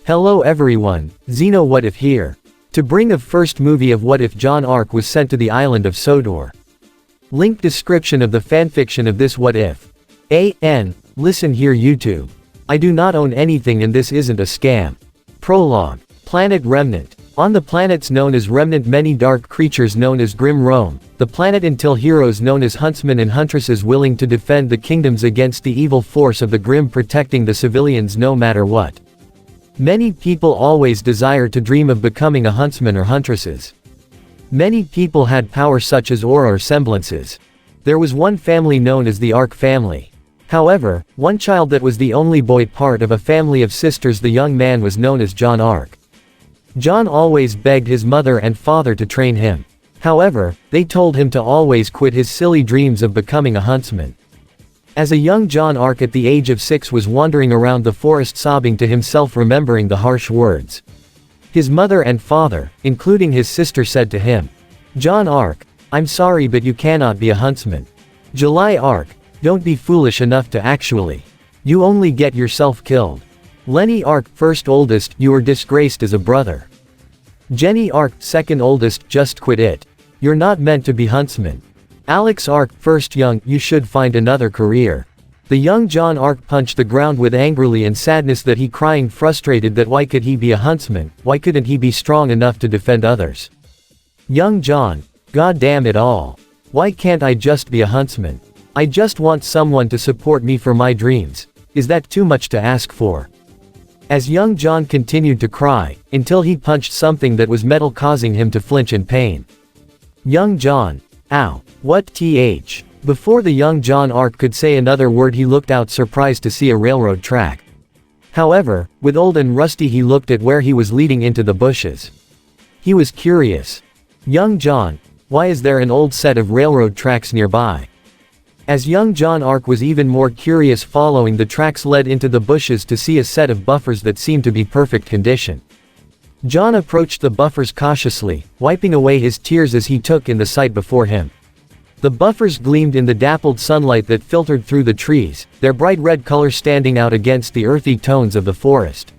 Hello everyone, Xeno What If here. To bring a first movie of What If John Ark was sent to the island of Sodor. Link description of the fanfiction of this What If. Listen here YouTube. I do not own anything and this isn't a scam. Prologue. Planet Remnant. On the planets known as Remnant many dark creatures known as Grim roam, the planet until heroes known as huntsmen and huntresses willing to defend the kingdoms against the evil force of the Grim protecting the civilians no matter what. Many people always desire to dream of becoming a huntsman or huntresses. Many people had power such as aura or semblances. There was one family known as the Ark family. However, one child that was the only boy part of a family of sisters. The young man was known as John Ark. John always begged his mother and father to train him. However, they told him to always quit his silly dreams of becoming a huntsman. As a young John Ark at the age of 6 was wandering around the forest sobbing to himself remembering the harsh words. His mother and father, including his sister said to him, "John Ark, I'm sorry but you cannot be a huntsman. July Ark, don't be foolish enough to actually. You only get yourself killed. Lenny Ark, first oldest, you are disgraced as a brother. Jenny Ark, second oldest, just quit it. You're not meant to be huntsman. Alex Ark, first young, you should find another career." The young John Ark punched the ground with angrily and sadness that he crying frustrated that why could he be a huntsman, why couldn't he be strong enough to defend others? Young John, god damn it all. Why can't I just be a huntsman? I just want someone to support me for my dreams. Is that too much to ask for? As young John continued to cry, until he punched something that was metal causing him to flinch in pain. Young John, ow. What th? Before the young John Ark could say another word he looked out surprised to see a railroad track. However, with old and rusty he looked at where he was leading into the bushes. He was curious. Young John, why is there an old set of railroad tracks nearby? As young John Ark was even more curious following the tracks led into the bushes to see a set of buffers that seemed to be perfect condition. John approached the buffers cautiously, wiping away his tears as he took in the sight before him. The buffers gleamed in the dappled sunlight that filtered through the trees, their bright red color standing out against the earthy tones of the forest.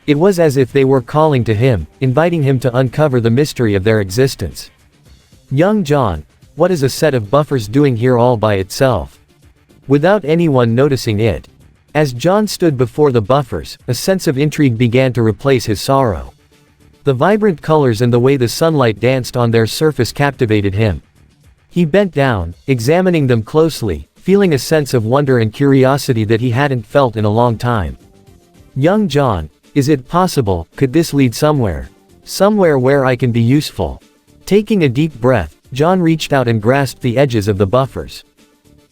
It was as if they were calling to him, inviting him to uncover the mystery of their existence. Young John, what is a set of buffers doing here all by itself? Without anyone noticing it. As John stood before the buffers, a sense of intrigue began to replace his sorrow. The vibrant colors and the way the sunlight danced on their surface captivated him. He bent down, examining them closely, feeling a sense of wonder and curiosity that he hadn't felt in a long time. Young John, is it possible, could this lead somewhere? Somewhere where I can be useful? Taking a deep breath, John reached out and grasped the edges of the buffers.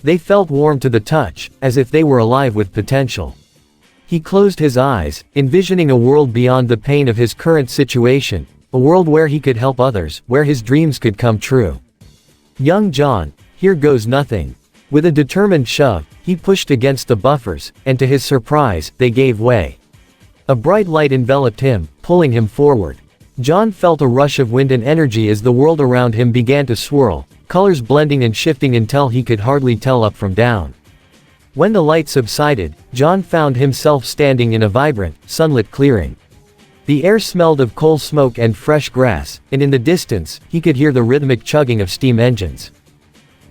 They felt warm to the touch, as if they were alive with potential. He closed his eyes, envisioning a world beyond the pain of his current situation, a world where he could help others, where his dreams could come true. Young John, here goes nothing. With a determined shove, he pushed against the buffers, and to his surprise, they gave way. A bright light enveloped him, pulling him forward. John felt a rush of wind and energy as the world around him began to swirl, colors blending and shifting until he could hardly tell up from down. When the light subsided, John found himself standing in a vibrant, sunlit clearing. The air smelled of coal smoke and fresh grass, and in the distance, he could hear the rhythmic chugging of steam engines.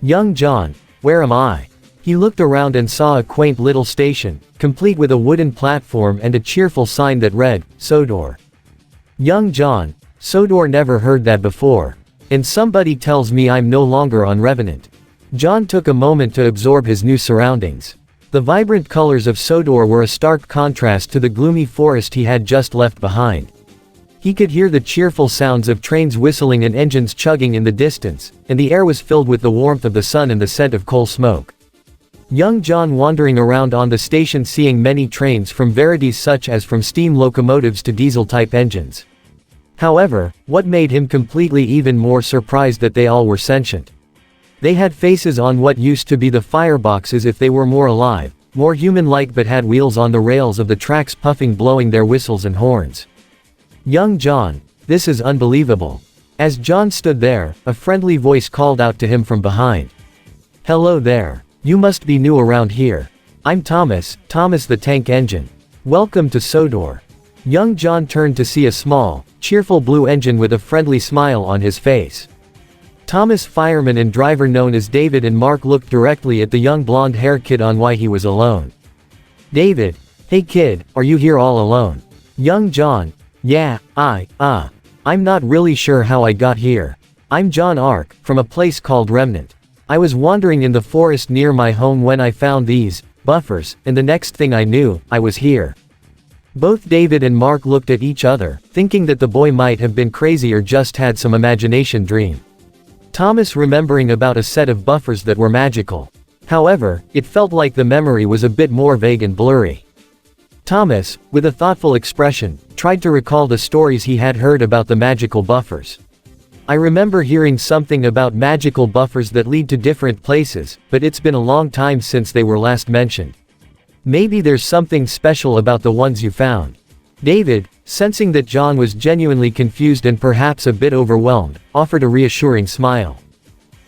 Young John, where am I? He looked around and saw a quaint little station, complete with a wooden platform and a cheerful sign that read, Sodor. Young John, Sodor, never heard that before. And somebody tells me I'm no longer on Revenant. John took a moment to absorb his new surroundings. The vibrant colors of Sodor were a stark contrast to the gloomy forest he had just left behind. He could hear the cheerful sounds of trains whistling and engines chugging in the distance, and the air was filled with the warmth of the sun and the scent of coal smoke. Young John wandering around on the station seeing many trains from varieties such as from steam locomotives to diesel-type engines. However, what made him completely even more surprised that they all were sentient. They had faces on what used to be the fireboxes if they were more alive, more human-like, but had wheels on the rails of the tracks puffing, blowing their whistles and horns. Young John, this is unbelievable. As John stood there, a friendly voice called out to him from behind. Hello there. You must be new around here. I'm Thomas the tank engine. Welcome to Sodor. Young John turned to see a small, cheerful blue engine with a friendly smile on his face. Thomas, fireman and driver known as David, and Mark looked directly at the young blonde-haired kid on why he was alone. David: "Hey kid, are you here all alone?" Young John: "Yeah, I'm not really sure how I got here. I'm John Ark, from a place called Remnant. I was wandering in the forest near my home when I found these buffers, and the next thing I knew, I was here." Both David and Mark looked at each other, thinking that the boy might have been crazy or just had some imagination dream. Thomas remembering about a set of buffers that were magical. However, it felt like the memory was a bit more vague and blurry. Thomas, with a thoughtful expression, tried to recall the stories he had heard about the magical buffers. "I remember hearing something about magical buffers that lead to different places, but it's been a long time since they were last mentioned. Maybe there's something special about the ones you found." David, sensing that John was genuinely confused and perhaps a bit overwhelmed, offered a reassuring smile.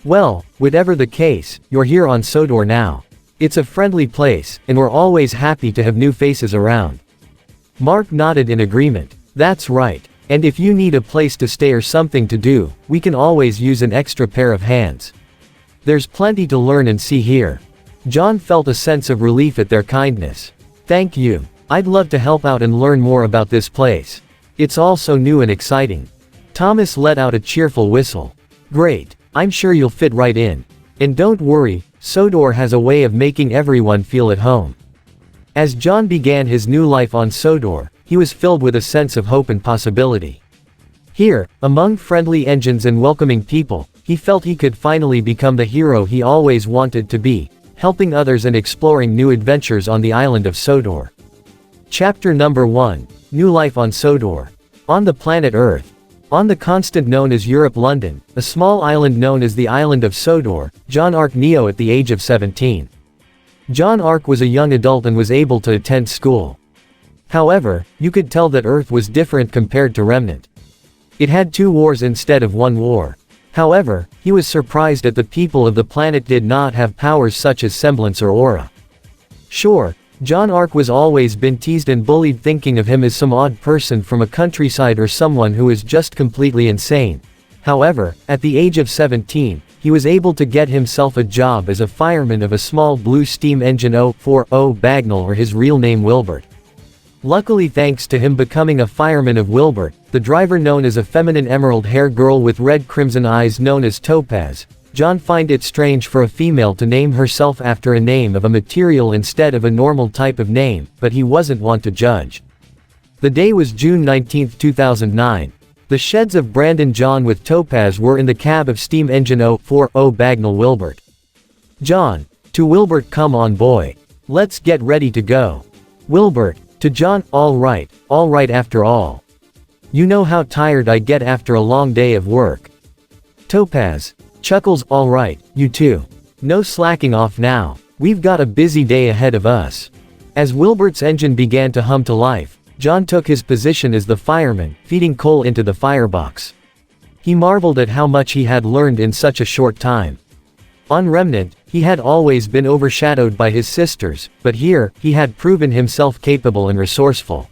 "Well, whatever the case, you're here on Sodor now. It's a friendly place, and we're always happy to have new faces around." Mark nodded in agreement. "That's right. And if you need a place to stay or something to do, we can always use an extra pair of hands. There's plenty to learn and see here." John felt a sense of relief at their kindness. "Thank you. I'd love to help out and learn more about this place. It's all so new and exciting." Thomas let out a cheerful whistle. "Great. I'm sure you'll fit right in. And don't worry, Sodor has a way of making everyone feel at home." As John began his new life on Sodor, he was filled with a sense of hope and possibility. Here, among friendly engines and welcoming people, he felt he could finally become the hero he always wanted to be, helping others and exploring new adventures on the island of Sodor. Chapter number 1. New Life on Sodor. On the planet Earth. On the continent known as Europe, London, a small island known as the island of Sodor, John Ark Neo at the age of 17. John Ark was a young adult and was able to attend school. However, you could tell that Earth was different compared to Remnant. It had 2 wars instead of 1 war. However, he was surprised that the people of the planet did not have powers such as semblance or aura. Sure, John Ark was always been teased and bullied, thinking of him as some odd person from a countryside or someone who is just completely insane. However, at the age of 17, he was able to get himself a job as a fireman of a small blue steam engine 040 Bagnall, or his real name Wilbert. Luckily, thanks to him becoming a fireman of Wilbert, the driver known as a feminine emerald-haired girl with red-crimson eyes known as Topaz, John find it strange for a female to name herself after a name of a material instead of a normal type of name, but he wasn't one to judge. The day was June 19, 2009. The sheds of Brandon John with Topaz were in the cab of steam engine 040 Bagnall Wilbert. "John." To Wilbert, "Come on boy. Let's get ready to go." Wilbert. To John, all right after all. You know how tired I get after a long day of work." Topaz. Chuckles, "All right, you too. No slacking off now. We've got a busy day ahead of us." As Wilbert's engine began to hum to life, John took his position as the fireman, feeding coal into the firebox. He marveled at how much he had learned in such a short time. On Remnant, he had always been overshadowed by his sisters, but here, he had proven himself capable and resourceful.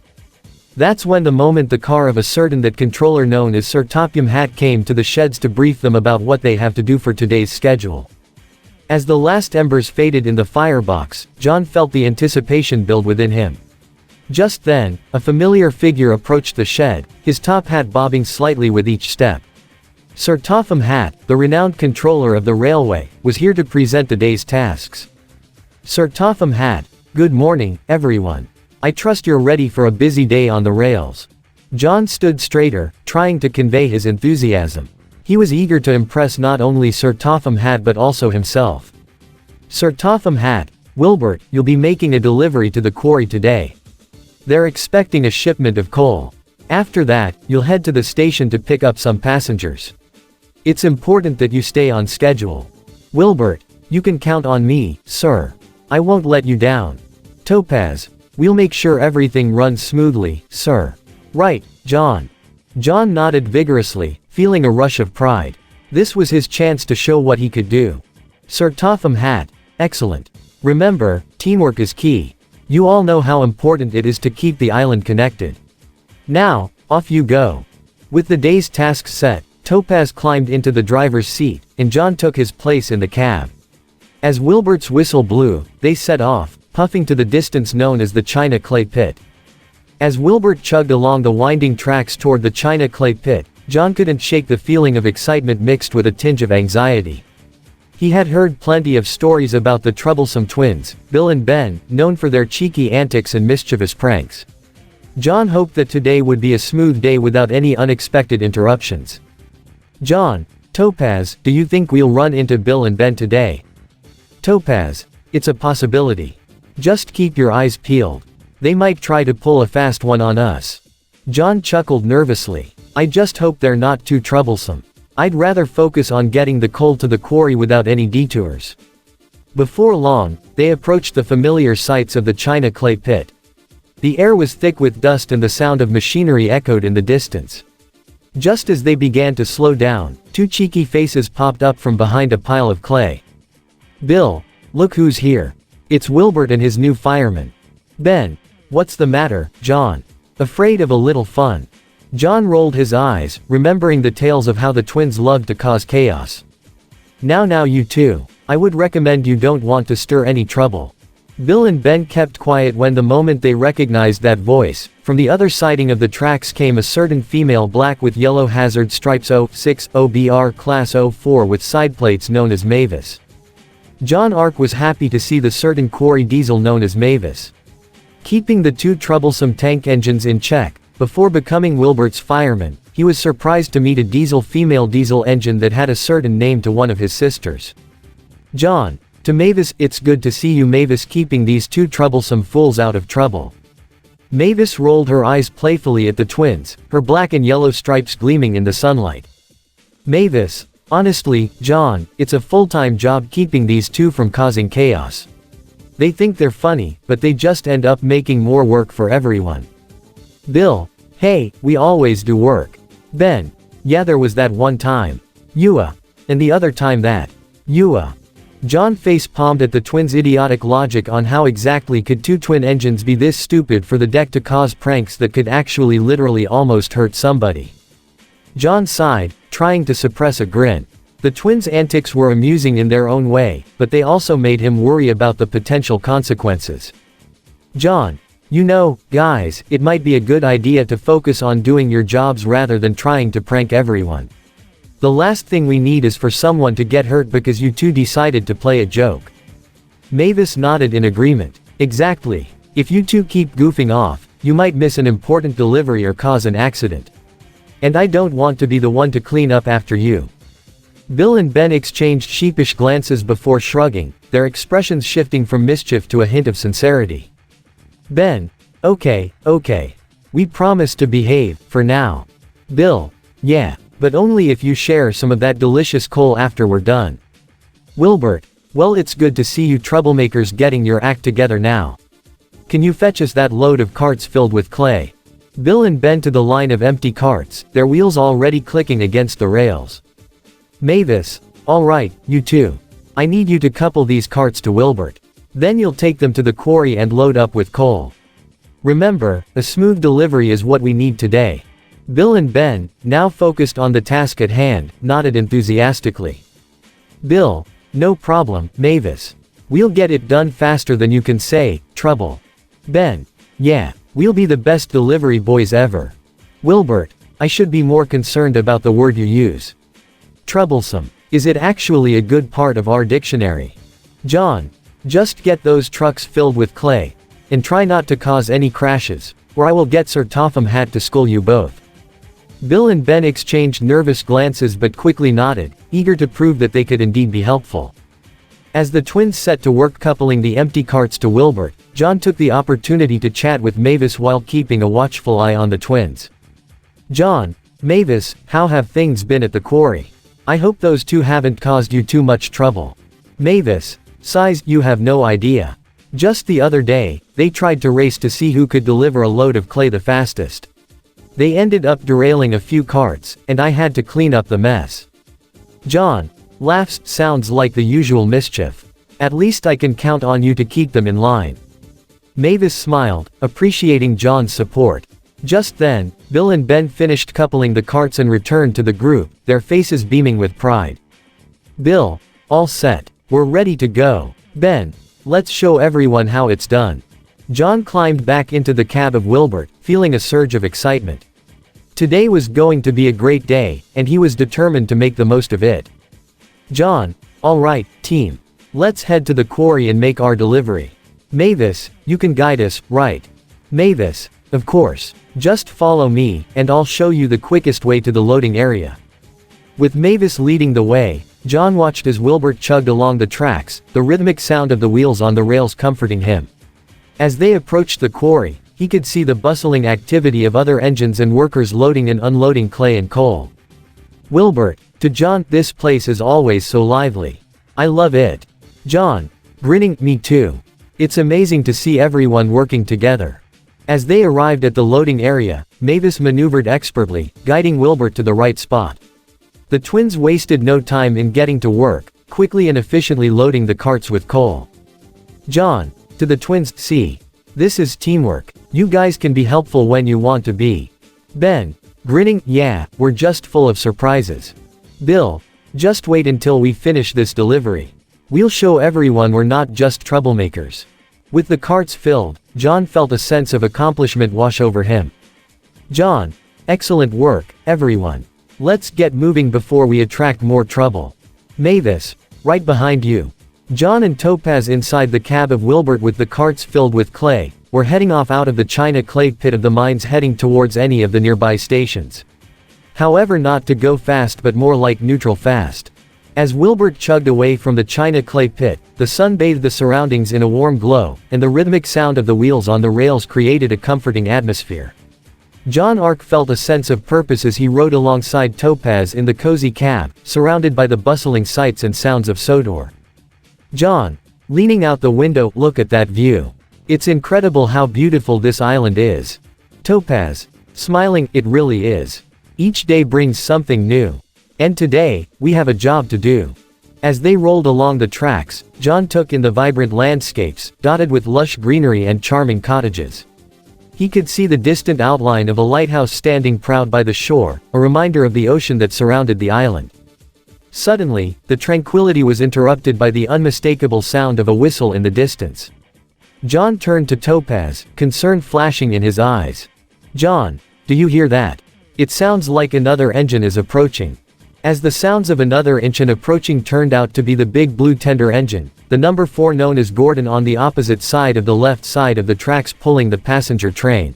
That's when the moment the car of a certain that controller known as Sir Topium Hat came to the sheds to brief them about what they have to do for today's schedule. As the last embers faded in the firebox, John felt the anticipation build within him. Just then, a familiar figure approached the shed, his top hat bobbing slightly with each step. Sir Topham Hatt, the renowned controller of the railway, was here to present the day's tasks. Sir Topham Hatt: "Good morning, everyone. I trust you're ready for a busy day on the rails." John stood straighter, trying to convey his enthusiasm. He was eager to impress not only Sir Topham Hatt but also himself. Sir Topham Hatt: "Wilbert, you'll be making a delivery to the quarry today. They're expecting a shipment of coal. After that, you'll head to the station to pick up some passengers. It's important that you stay on schedule." Wilbert: "You can count on me, sir. I won't let you down." Topaz: "We'll make sure everything runs smoothly, sir." "Right, John." John nodded vigorously, feeling a rush of pride. This was his chance to show what he could do. Sir Topham Hatt: "Excellent. Remember, teamwork is key. You all know how important it is to keep the island connected. Now, off you go. With the day's tasks set, Topaz climbed into the driver's seat, and John took his place in the cab. As Wilbert's whistle blew, they set off, puffing to the distance known as the China Clay Pit. As Wilbert chugged along the winding tracks toward the China Clay Pit, John couldn't shake the feeling of excitement mixed with a tinge of anxiety. He had heard plenty of stories about the troublesome twins, Bill and Ben, known for their cheeky antics and mischievous pranks. John hoped that today would be a smooth day without any unexpected interruptions. John, Topaz, do you think we'll run into Bill and Ben today? Topaz, it's a possibility. Just keep your eyes peeled. They might try to pull a fast one on us. John chuckled nervously. I just hope they're not too troublesome. I'd rather focus on getting the coal to the quarry without any detours. Before long, they approached the familiar sights of the China Clay Pit. The air was thick with dust and the sound of machinery echoed in the distance. Just as they began to slow down, two cheeky faces popped up from behind a pile of clay. Bill, look who's here. It's Wilbert and his new fireman. Ben, what's the matter, John? Afraid of a little fun? John rolled his eyes, remembering the tales of how the twins loved to cause chaos. Now you two. I would recommend you don't want to stir any trouble. Bill and Ben kept quiet when the moment they recognized that voice. From the other siding of the tracks came a certain female black with yellow hazard stripes 06 OBR Class 04 with side plates known as Mavis. John Ark was happy to see the certain quarry diesel known as Mavis. Keeping the two troublesome tank engines in check, before becoming Wilbert's fireman, he was surprised to meet a female diesel engine that had a certain name to one of his sisters. John, to Mavis, it's good to see you, Mavis, keeping these two troublesome fools out of trouble. Mavis rolled her eyes playfully at the twins, her black and yellow stripes gleaming in the sunlight. Mavis, honestly, John, it's a full-time job keeping these two from causing chaos. They think they're funny, but they just end up making more work for everyone. Bill, hey, we always do work. Ben, yeah, there was that one time. And the other time that. John face-palmed at the twins' idiotic logic on how exactly could two twin engines be this stupid for the deck to cause pranks that could actually literally almost hurt somebody. John sighed, trying to suppress a grin. The twins' antics were amusing in their own way, but they also made him worry about the potential consequences. John, guys, it might be a good idea to focus on doing your jobs rather than trying to prank everyone. The last thing we need is for someone to get hurt because you two decided to play a joke. Mavis nodded in agreement. Exactly. If you two keep goofing off, you might miss an important delivery or cause an accident. And I don't want to be the one to clean up after you. Bill and Ben exchanged sheepish glances before shrugging, their expressions shifting from mischief to a hint of sincerity. Ben, okay. We promise to behave, for now. Bill, yeah, but only if you share some of that delicious coal after we're done. Wilbert, well, it's good to see you troublemakers getting your act together now. Can you fetch us that load of carts filled with clay? Bill and Ben to the line of empty carts, their wheels already clicking against the rails. Mavis, alright, you two. I need you to couple these carts to Wilbert. Then you'll take them to the quarry and load up with coal. Remember, a smooth delivery is what we need today. Bill and Ben, now focused on the task at hand, nodded enthusiastically. Bill, no problem, Mavis. We'll get it done faster than you can say, trouble. Ben, yeah, we'll be the best delivery boys ever. Wilbert, I should be more concerned about the word you use. Troublesome. Is it actually a good part of our dictionary? John, just get those trucks filled with clay. And try not to cause any crashes, or I will get Sir Topham Hatt to school you both. Bill and Ben exchanged nervous glances but quickly nodded, eager to prove that they could indeed be helpful. As the twins set to work coupling the empty carts to Wilbert, John took the opportunity to chat with Mavis while keeping a watchful eye on the twins. John, Mavis, how have things been at the quarry? I hope those two haven't caused you too much trouble. Mavis, sighs, you have no idea. Just the other day, they tried to race to see who could deliver a load of clay the fastest. They ended up derailing a few carts, and I had to clean up the mess. John, laughs, sounds like the usual mischief. At least I can count on you to keep them in line. Mavis smiled, appreciating John's support. Just then, Bill and Ben finished coupling the carts and returned to the group, their faces beaming with pride. Bill, all set. We're ready to go. Ben, let's show everyone how it's done. John climbed back into the cab of Wilbert, feeling a surge of excitement. Today was going to be a great day, and he was determined to make the most of it. John, all right, team. Let's head to the quarry and make our delivery. Mavis, you can guide us, right? Mavis, of course. Just follow me, and I'll show you the quickest way to the loading area. With Mavis leading the way, John watched as Wilbert chugged along the tracks, the rhythmic sound of the wheels on the rails comforting him. As they approached the quarry, he could see the bustling activity of other engines and workers loading and unloading clay and coal. Wilbert, to John, this place is always so lively. I love it. John, grinning, me too. It's amazing to see everyone working together. As they arrived at the loading area, Mavis maneuvered expertly, guiding Wilbert to the right spot. The twins wasted no time in getting to work, quickly and efficiently loading the carts with coal. John, to the twins, see. This is teamwork. You guys can be helpful when you want to be. Ben, grinning, yeah, we're just full of surprises. Bill, just wait until we finish this delivery. We'll show everyone we're not just troublemakers. With the carts filled, John felt a sense of accomplishment wash over him. John, excellent work, everyone. Let's get moving before we attract more trouble. Mavis, right behind you. John and Topaz inside the cab of Wilbert with the carts filled with clay, were heading off out of the China clay pit of the mines heading towards any of the nearby stations. However, not to go fast but more like neutral fast. As Wilbert chugged away from the China clay pit, the sun bathed the surroundings in a warm glow, and the rhythmic sound of the wheels on the rails created a comforting atmosphere. John Ark felt a sense of purpose as he rode alongside Topaz in the cozy cab, surrounded by the bustling sights and sounds of Sodor. John, leaning out the window, look at that view. It's incredible how beautiful this island is. Topaz, smiling, it really is. Each day brings something new. And today, we have a job to do. As they rolled along the tracks, John took in the vibrant landscapes, dotted with lush greenery and charming cottages. He could see the distant outline of a lighthouse standing proud by the shore, a reminder of the ocean that surrounded the island. Suddenly, the tranquility was interrupted by the unmistakable sound of a whistle in the distance. John turned to Topaz, concern flashing in his eyes. John, do you hear that? It sounds like another engine is approaching. As the sounds of another engine approaching turned out to be the big blue tender engine, the number 4 known as Gordon on the opposite side of the left side of the tracks pulling the passenger train.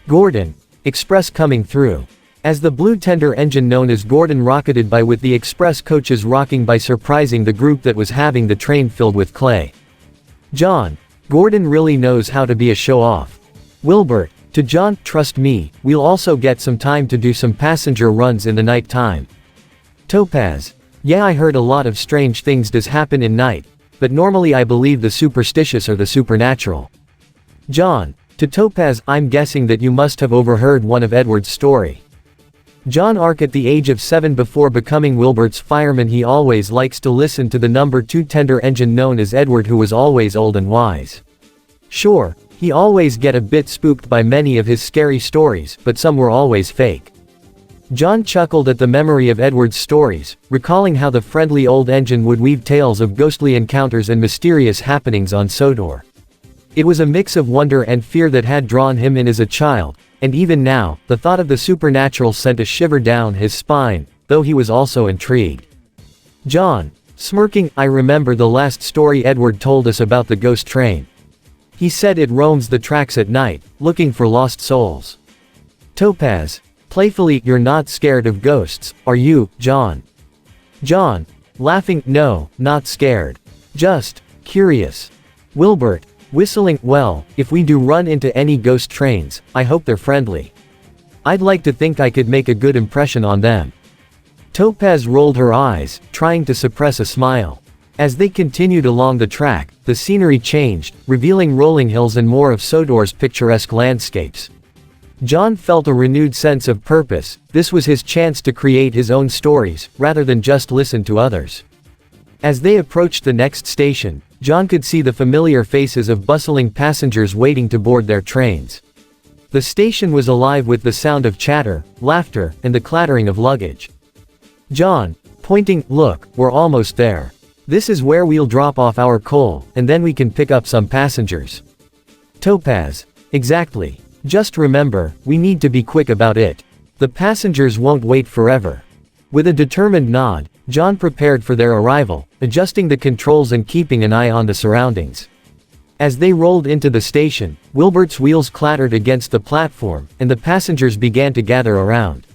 Gordon, express coming through. As the blue tender engine known as Gordon rocketed by with the express coaches rocking by surprising the group that was having the train filled with clay. John, Gordon really knows how to be a show-off. Wilbert, to John, trust me, we'll also get some time to do some passenger runs in the night time. Topaz, yeah, I heard a lot of strange things does happen in night, but normally I believe the superstitious or the supernatural. John, to Topaz, I'm guessing that you must have overheard one of Edward's story. John Ark at the age of 7 before becoming Wilbert's fireman he always likes to listen to the number 2 tender engine known as Edward who was always old and wise. Sure, he always get a bit spooked by many of his scary stories, but some were always fake. John chuckled at the memory of Edward's stories, recalling how the friendly old engine would weave tales of ghostly encounters and mysterious happenings on Sodor. It was a mix of wonder and fear that had drawn him in as a child, and even now, the thought of the supernatural sent a shiver down his spine, though he was also intrigued. John, smirking, I remember the last story Edward told us about the ghost train. He said it roams the tracks at night, looking for lost souls. Topaz, playfully, you're not scared of ghosts, are you, John? John, laughing, no, not scared. Just curious. Wilbert, whistling, well, if we do run into any ghost trains, I hope they're friendly. I'd like to think I could make a good impression on them. Topaz rolled her eyes, trying to suppress a smile. As they continued along the track, the scenery changed, revealing rolling hills and more of Sodor's picturesque landscapes. John felt a renewed sense of purpose. This was his chance to create his own stories, rather than just listen to others. As they approached the next station, John could see the familiar faces of bustling passengers waiting to board their trains. The station was alive with the sound of chatter, laughter, and the clattering of luggage. John, pointing, look, we're almost there. This is where we'll drop off our coal, and then we can pick up some passengers. Topaz, exactly. Just remember, we need to be quick about it. The passengers won't wait forever. With a determined nod, John prepared for their arrival, adjusting the controls and keeping an eye on the surroundings. As they rolled into the station, Wilbert's wheels clattered against the platform, and the passengers began to gather around.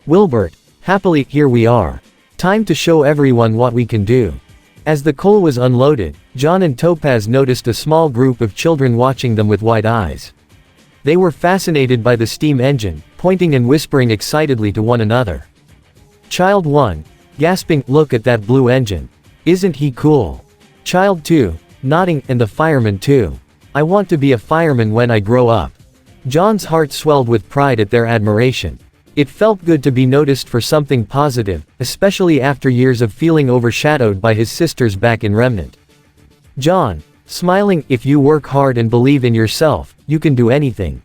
Wilbert, happily, here we are. Time to show everyone what we can do. As the coal was unloaded, John and Topaz noticed a small group of children watching them with wide eyes. They were fascinated by the steam engine, pointing and whispering excitedly to one another. Child 1, gasping, look at that blue engine. Isn't he cool? Child 2, nodding, and the fireman too. I want to be a fireman when I grow up. John's heart swelled with pride at their admiration. It felt good to be noticed for something positive, especially after years of feeling overshadowed by his sisters back in Remnant. John, smiling, if you work hard and believe in yourself, you can do anything.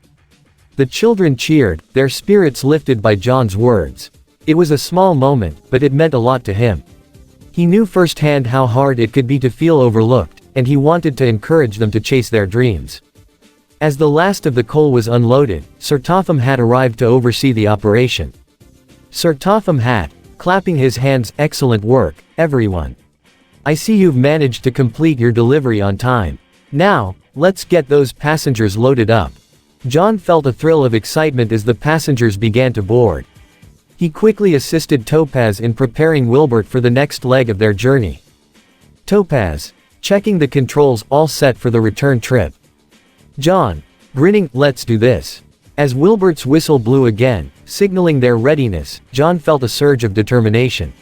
The children cheered, their spirits lifted by John's words. It was a small moment, but it meant a lot to him. He knew firsthand how hard it could be to feel overlooked, and he wanted to encourage them to chase their dreams. As the last of the coal was unloaded, Sir Topham Hatt arrived to oversee the operation. Sir Topham Hatt, clapping his hands, excellent work, everyone. I see you've managed to complete your delivery on time. Now, let's get those passengers loaded up. John felt a thrill of excitement as the passengers began to board. He quickly assisted Topaz in preparing Wilbert for the next leg of their journey. Topaz, checking the controls, all set for the return trip. John, grinning, let's do this. As Wilbert's whistle blew again, signaling their readiness, John felt a surge of determination.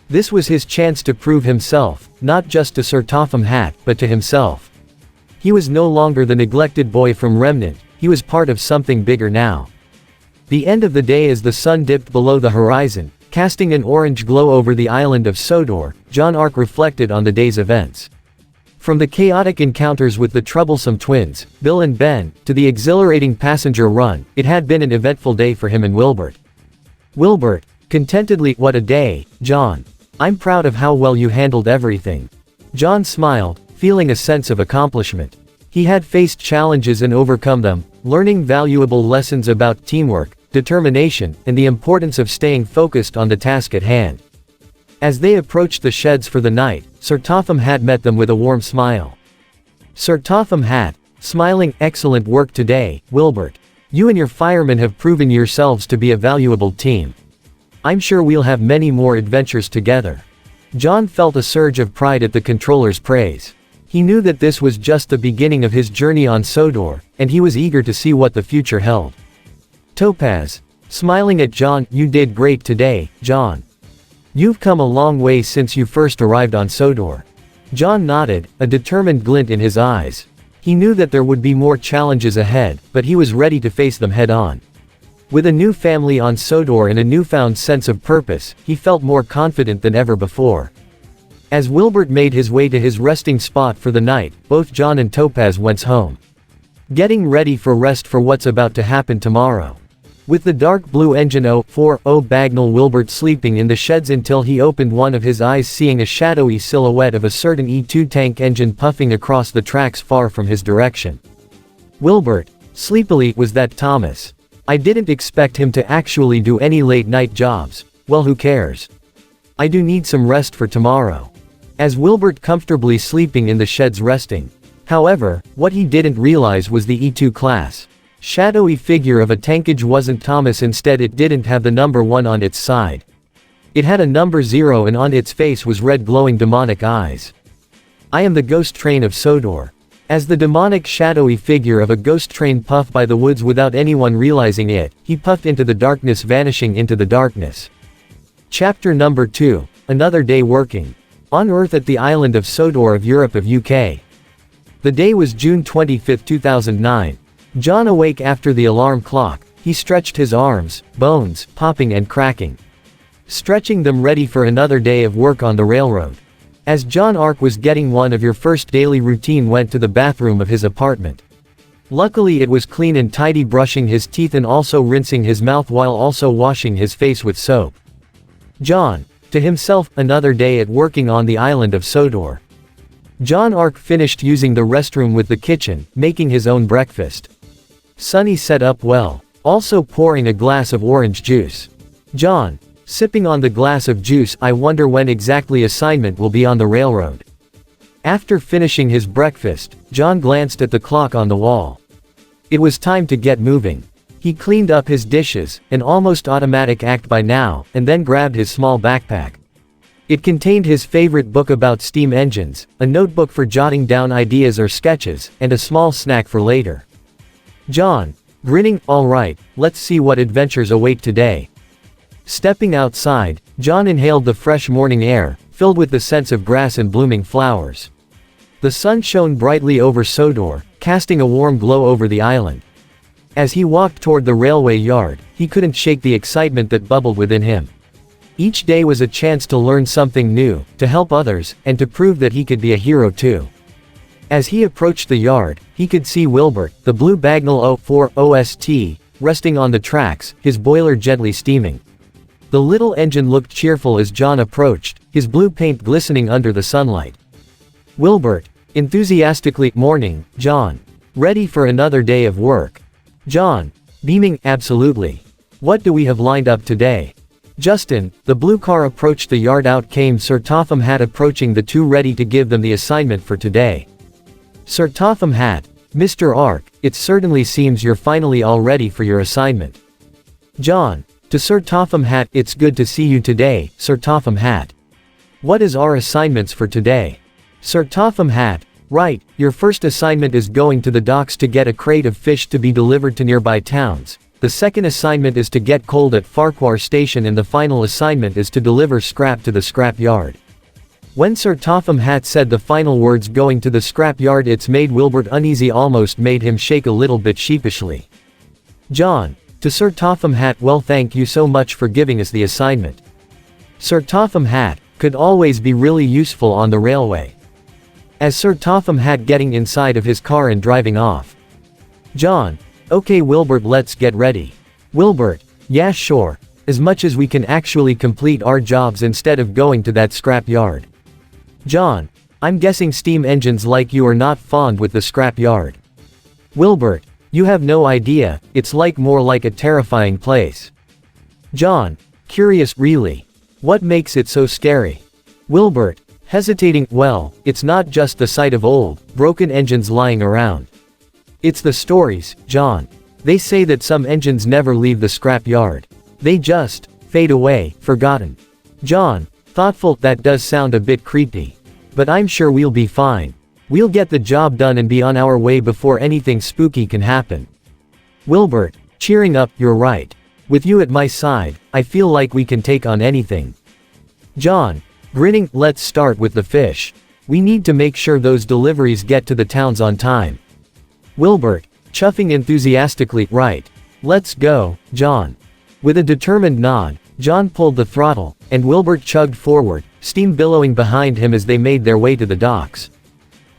This was his chance to prove himself, not just to Sir Topham Hatt, but to himself. He was no longer the neglected boy from Remnant, he was part of something bigger now. The end of the day as the sun dipped below the horizon, casting an orange glow over the island of Sodor, John Ark reflected on the day's events. From the chaotic encounters with the troublesome twins, Bill and Ben, to the exhilarating passenger run, it had been an eventful day for him and Wilbert. Wilbert, contentedly, what a day, John. I'm proud of how well you handled everything. John smiled, feeling a sense of accomplishment. He had faced challenges and overcome them, learning valuable lessons about teamwork, determination, and the importance of staying focused on the task at hand. As they approached the sheds for the night, Sir Topham Hatt met them with a warm smile. Sir Topham Hatt, smiling, excellent work today, Wilbert. You and your firemen have proven yourselves to be a valuable team. I'm sure we'll have many more adventures together. John felt a surge of pride at the controller's praise. He knew that this was just the beginning of his journey on Sodor, and he was eager to see what the future held. Topaz, smiling at John, you did great today, John. You've come a long way since you first arrived on Sodor. John nodded, a determined glint in his eyes. He knew that there would be more challenges ahead, but he was ready to face them head on. With a new family on Sodor and a newfound sense of purpose, he felt more confident than ever before. As Wilbert made his way to his resting spot for the night, both John and Topaz went home. Getting ready for rest for what's about to happen tomorrow. With the dark blue engine 040 Bagnall Wilbert sleeping in the sheds until he opened one of his eyes seeing a shadowy silhouette of a certain E2 tank engine puffing across the tracks far from his direction. Wilbert, sleepily, was that Thomas? I didn't expect him to actually do any late night jobs. Well, who cares? I do need some rest for tomorrow. As Wilbert comfortably sleeping in the sheds resting. However, what he didn't realize was the E2 class shadowy figure of a tankage wasn't Thomas. Instead, it didn't have the number 1 on its side. It had a number 0 and on its face was red glowing demonic eyes. I am the ghost train of Sodor. As the demonic shadowy figure of a ghost train puffed by the woods without anyone realizing it, he puffed into the darkness, vanishing into the darkness. Chapter number 2, Another Day Working. On Earth at the island of Sodor of Europe of UK. The day was June 25, 2009. John awake after the alarm clock, he stretched his arms, bones, popping and cracking. Stretching them ready for another day of work on the railroad. As John Ark was getting one of your first daily routine went to the bathroom of his apartment. Luckily it was clean and tidy, brushing his teeth and also rinsing his mouth while also washing his face with soap. John, to himself, another day at working on the island of Sodor. John Ark finished using the restroom with the kitchen, making his own breakfast. Sunny set up well, also pouring a glass of orange juice. John, sipping on the glass of juice. I wonder when exactly assignment will be on the railroad. After finishing his breakfast, John glanced at the clock on the wall. It was time to get moving. He cleaned up his dishes, an almost automatic act by now, and then grabbed his small backpack. It contained his favorite book about steam engines, a notebook for jotting down ideas or sketches, and a small snack for later. John, grinning, all right, let's see what adventures await today. Stepping outside, John inhaled the fresh morning air, filled with the scents of grass and blooming flowers. The sun shone brightly over Sodor, casting a warm glow over the island. As he walked toward the railway yard, he couldn't shake the excitement that bubbled within him. Each day was a chance to learn something new, to help others, and to prove that he could be a hero too. As he approached the yard, he could see Wilbert, the blue Bagnell 04 OST, resting on the tracks, his boiler gently steaming. The little engine looked cheerful as John approached, his blue paint glistening under the sunlight. Wilbert, enthusiastically, morning, John. Ready for another day of work? John, beaming, absolutely. What do we have lined up today? Justin, the blue car approached the yard. Out came Sir Topham Hatt, approaching the two, ready to give them the assignment for today. Sir Topham Hatt, Mr. Ark, it certainly seems you're finally all ready for your assignment. John, to Sir Topham Hatt, it's good to see you today, Sir Topham Hatt. What is our assignments for today? Sir Topham Hatt, right, your first assignment is going to the docks to get a crate of fish to be delivered to nearby towns. The second assignment is to get coal at Farquhar Station, and the final assignment is to deliver scrap to the scrapyard. When Sir Topham Hatt said the final words, going to the scrapyard, it's made Wilbert uneasy, almost made him shake a little bit sheepishly. John, to Sir Topham Hatt, well, thank you so much for giving us the assignment. Sir Topham Hatt, could always be really useful on the railway. As Sir Topham Hatt getting inside of his car and driving off. John, okay Wilbert, let's get ready. Wilbert, yeah sure, as much as we can actually complete our jobs instead of going to that scrapyard. John, I'm guessing steam engines like you are not fond with the scrapyard. Wilbert, you have no idea, it's more like a terrifying place. John, curious, really? What makes it so scary? Wilbert, hesitating, well, it's not just the sight of old, broken engines lying around. It's the stories, John. They say that some engines never leave the scrapyard. They just fade away, forgotten. John, thoughtful, that does sound a bit creepy. But I'm sure we'll be fine. We'll get the job done and be on our way before anything spooky can happen. Wilbert, cheering up, you're right. With you at my side, I feel like we can take on anything. John, grinning, let's start with the fish. We need to make sure those deliveries get to the towns on time. Wilbert, chuffing enthusiastically, right. Let's go, John. With a determined nod, John pulled the throttle, and Wilbert chugged forward, steam billowing behind him as they made their way to the docks.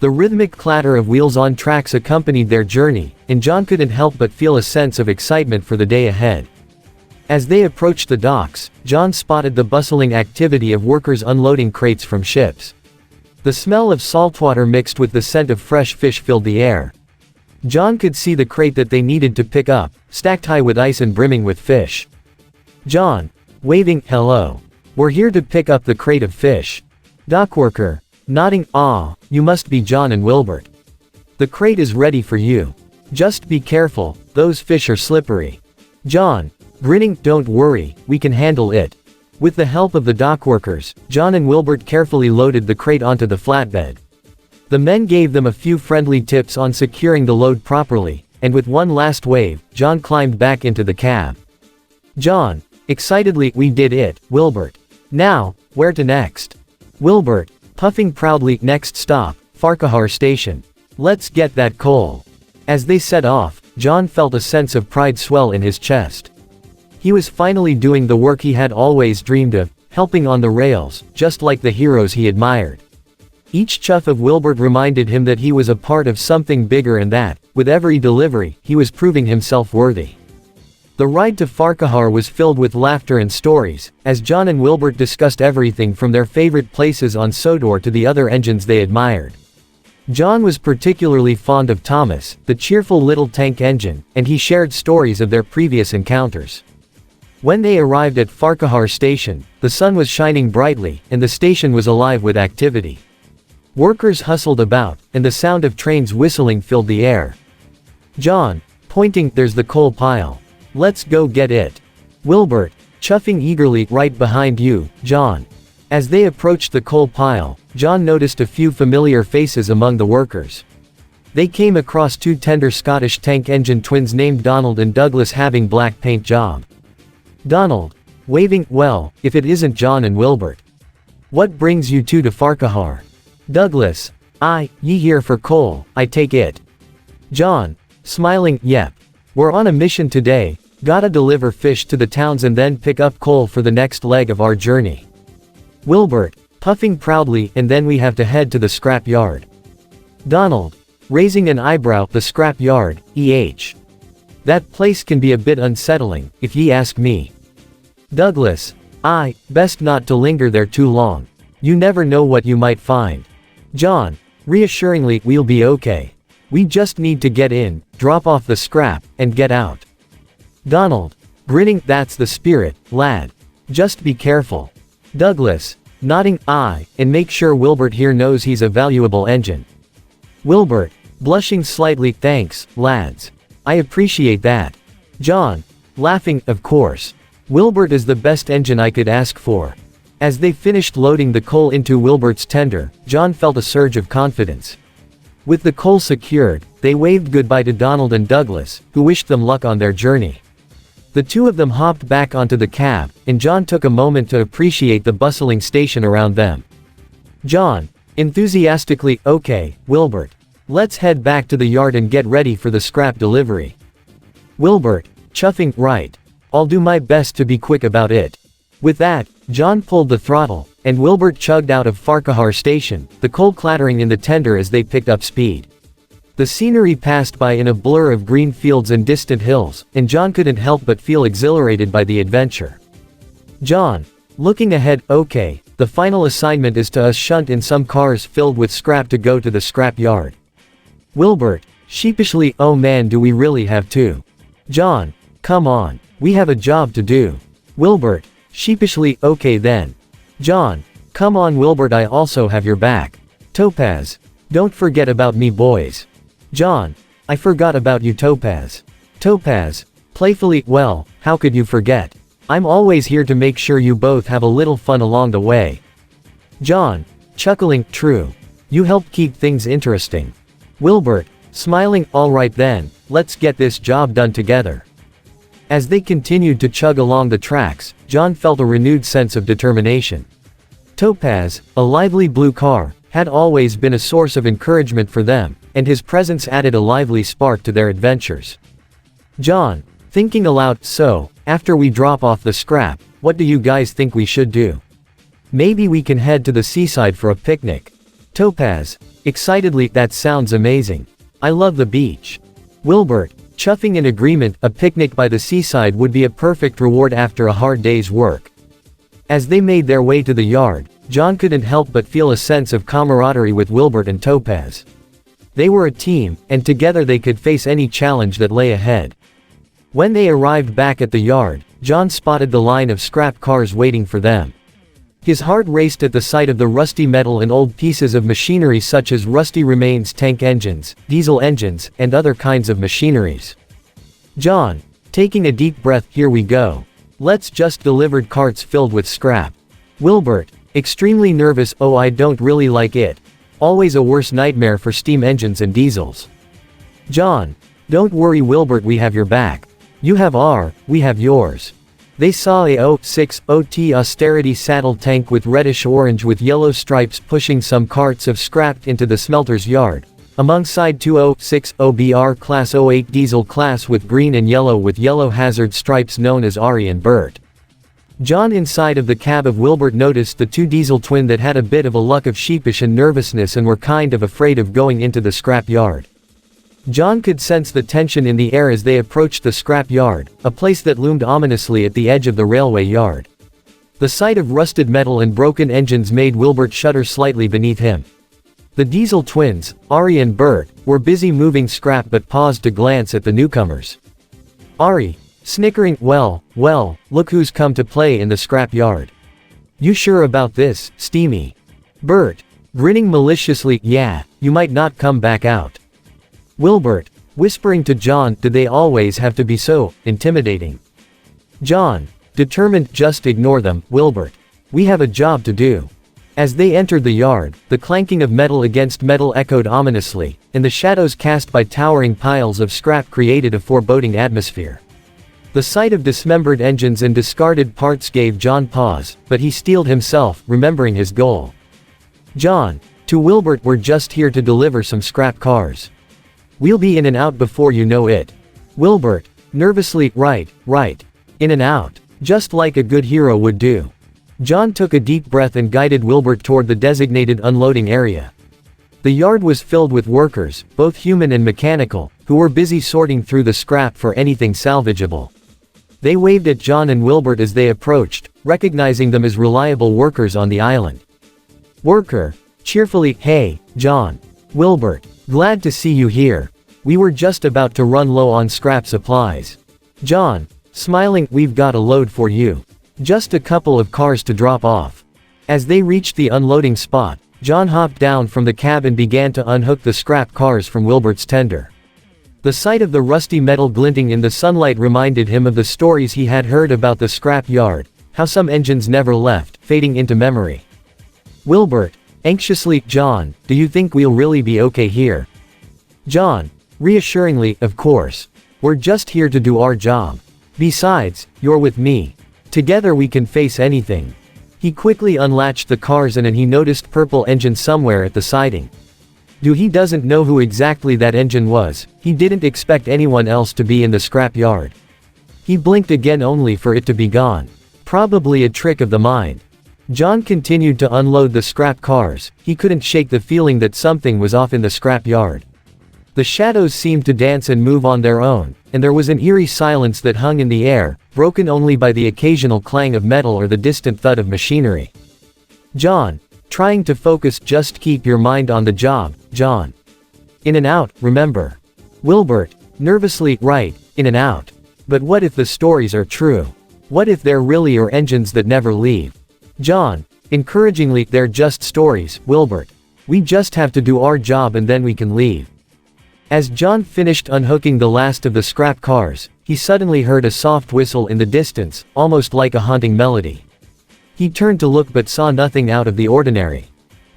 The rhythmic clatter of wheels on tracks accompanied their journey, and John couldn't help but feel a sense of excitement for the day ahead. As they approached the docks, John spotted the bustling activity of workers unloading crates from ships. The smell of saltwater mixed with the scent of fresh fish filled the air. John could see the crate that they needed to pick up, stacked high with ice and brimming with fish. John, waving, hello. We're here to pick up the crate of fish. Dockworker, nodding, ah, you must be John and Wilbert. The crate is ready for you. Just be careful, those fish are slippery. John, grinning, don't worry, we can handle it. With the help of the dockworkers, John and Wilbert carefully loaded the crate onto the flatbed. The men gave them a few friendly tips on securing the load properly, and with one last wave, John climbed back into the cab. John, excitedly, we did it, Wilbert. Now, where to next? Wilbert, puffing proudly, next stop, Farquhar Station. Let's get that coal. As they set off, John felt a sense of pride swell in his chest. He was finally doing the work he had always dreamed of, helping on the rails, just like the heroes he admired. Each chuff of Wilbert reminded him that he was a part of something bigger and that, with every delivery, he was proving himself worthy. The ride to Farquhar was filled with laughter and stories, as John and Wilbert discussed everything from their favorite places on Sodor to the other engines they admired. John was particularly fond of Thomas, the cheerful little tank engine, and he shared stories of their previous encounters. When they arrived at Farquhar station, the sun was shining brightly, and the station was alive with activity. Workers hustled about, and the sound of trains whistling filled the air. John, pointing, "There's the coal pile. Let's go get it." Wilbert, chuffing eagerly, "Right behind you, John." As they approached the coal pile, John noticed a few familiar faces among the workers. They came across two tender Scottish tank engine twins named Donald and Douglas having black paint job. Donald, waving, "Well, if it isn't John and Wilbert. What brings you two to Farquhar?" Douglas, "Ye here for coal, I take it." John, smiling, "Yep. We're on a mission today, gotta deliver fish to the towns and then pick up coal for the next leg of our journey." Wilbert, puffing proudly, "And then we have to head to the scrap yard." Donald, raising an eyebrow, "The scrap yard, That place can be a bit unsettling, if ye ask me." Douglas, Best not to linger there too long. You never know what you might find." John, reassuringly, "We'll be okay. We just need to get in, drop off the scrap, and get out." Donald, grinning, "That's the spirit, lad. Just be careful." Douglas, nodding, "And make sure Wilbert here knows he's a valuable engine." Wilbert, blushing slightly, "Thanks, lads. I appreciate that." John, laughing, "Of course. Wilbert is the best engine I could ask for." As they finished loading the coal into Wilbert's tender, John felt a surge of confidence. With the coal secured, they waved goodbye to Donald and Douglas, who wished them luck on their journey. The two of them hopped back onto the cab, and John took a moment to appreciate the bustling station around them. John, enthusiastically, "Okay, Wilbert. Let's head back to the yard and get ready for the scrap delivery." Wilbert, chuffing, "Right. I'll do my best to be quick about it." With that, John pulled the throttle, and Wilbert chugged out of Farquhar station, the coal clattering in the tender as they picked up speed. The scenery passed by in a blur of green fields and distant hills, and John couldn't help but feel exhilarated by the adventure. John, looking ahead, "Okay, the final assignment is to us shunt in some cars filled with scrap to go to the scrap yard." Wilbert, sheepishly, "Oh man, do we really have to?" John, "Come on, we have a job to do." Wilbert, sheepishly, "Okay then." John, "Come on Wilbert, I also have your back." Topaz, "Don't forget about me boys." John, "I forgot about you Topaz." Topaz, playfully, "Well, how could you forget? I'm always here to make sure you both have a little fun along the way." John, chuckling, "True. You help keep things interesting." Wilbert, smiling, "All right then, let's get this job done together." As they continued to chug along the tracks, John felt a renewed sense of determination. Topaz, a lively blue car, had always been a source of encouragement for them, and his presence added a lively spark to their adventures. John, thinking aloud, "So, after we drop off the scrap, what do you guys think we should do? Maybe we can head to the seaside for a picnic." Topaz, excitedly, "That sounds amazing. I love the beach." Wilbert, chuffing in agreement, "A picnic by the seaside would be a perfect reward after a hard day's work." As they made their way to the yard, John couldn't help but feel a sense of camaraderie with Wilbert and Topaz. They were a team, and together they could face any challenge that lay ahead. When they arrived back at the yard, John spotted the line of scrap cars waiting for them. His heart raced at the sight of the rusty metal and old pieces of machinery such as rusty remains, tank engines, diesel engines, and other kinds of machineries. John, taking a deep breath, "Here we go. Let's just delivered carts filled with scrap." Wilbert, extremely nervous, "Oh, I don't really like it. Always a worse nightmare for steam engines and diesels." John, "Don't worry Wilbert, we have your back. You have we have yours." They saw a 06OT austerity saddle tank with reddish-orange with yellow stripes pushing some carts of scrap into the smelter's yard, alongside 206 OBR Class 08 diesel class with green and yellow hazard stripes known as Ari and Bert. John inside of the cab of Wilbert noticed the two diesel twin that had a bit of a look of sheepish and nervousness and were kind of afraid of going into the scrap yard. John could sense the tension in the air as they approached the scrap yard, a place that loomed ominously at the edge of the railway yard. The sight of rusted metal and broken engines made Wilbert shudder slightly beneath him. The Diesel twins, Ari and Bert, were busy moving scrap but paused to glance at the newcomers. Ari, snickering, well, look who's come to play in the scrap yard. You sure about this, Steamy? Bert, grinning maliciously, yeah, you might not come back out. Wilbert, whispering to John, did they always have to be so intimidating? John, determined, just ignore them, Wilbert. We have a job to do. As they entered the yard, the clanking of metal against metal echoed ominously, and the shadows cast by towering piles of scrap created a foreboding atmosphere. The sight of dismembered engines and discarded parts gave John pause, but he steeled himself, remembering his goal. John, to Wilbert, we're just here to deliver some scrap cars. We'll be in and out before you know it. Wilbert, nervously, right, in and out, just like a good hero would do. John took a deep breath and guided Wilbert toward the designated unloading area. The yard was filled with workers, both human and mechanical, who were busy sorting through the scrap for anything salvageable. They waved at John and Wilbert as they approached, recognizing them as reliable workers on the island. Worker, cheerfully, hey, John. Wilbert, glad to see you here. We were just about to run low on scrap supplies. John, smiling, we've got a load for you. Just a couple of cars to drop off. As they reached the unloading spot, John hopped down from the cab and began to unhook the scrap cars from Wilbert's tender. The sight of the rusty metal glinting in the sunlight reminded him of the stories he had heard about the scrap yard, how some engines never left, fading into memory. Wilbert, anxiously, John, do you think we'll really be okay here? John, reassuringly, of course. We're just here to do our job. Besides, you're with me. Together we can face anything. He quickly unlatched the cars and he noticed purple engine somewhere at the siding. He doesn't know who exactly that engine was, he didn't expect anyone else to be in the scrap yard. He blinked again only for it to be gone. Probably a trick of the mind. John continued to unload the scrap cars, he couldn't shake the feeling that something was off in the scrap yard. The shadows seemed to dance and move on their own, and there was an eerie silence that hung in the air, broken only by the occasional clang of metal or the distant thud of machinery. John, trying to focus, just keep your mind on the job, John. In and out, remember. Wilbert, nervously, right, in and out. But what if the stories are true? What if there really are engines that never leave? John, encouragingly, they're just stories, Wilbert. We just have to do our job and then we can leave. As John finished unhooking the last of the scrap cars, he suddenly heard a soft whistle in the distance, almost like a haunting melody. He turned to look but saw nothing out of the ordinary.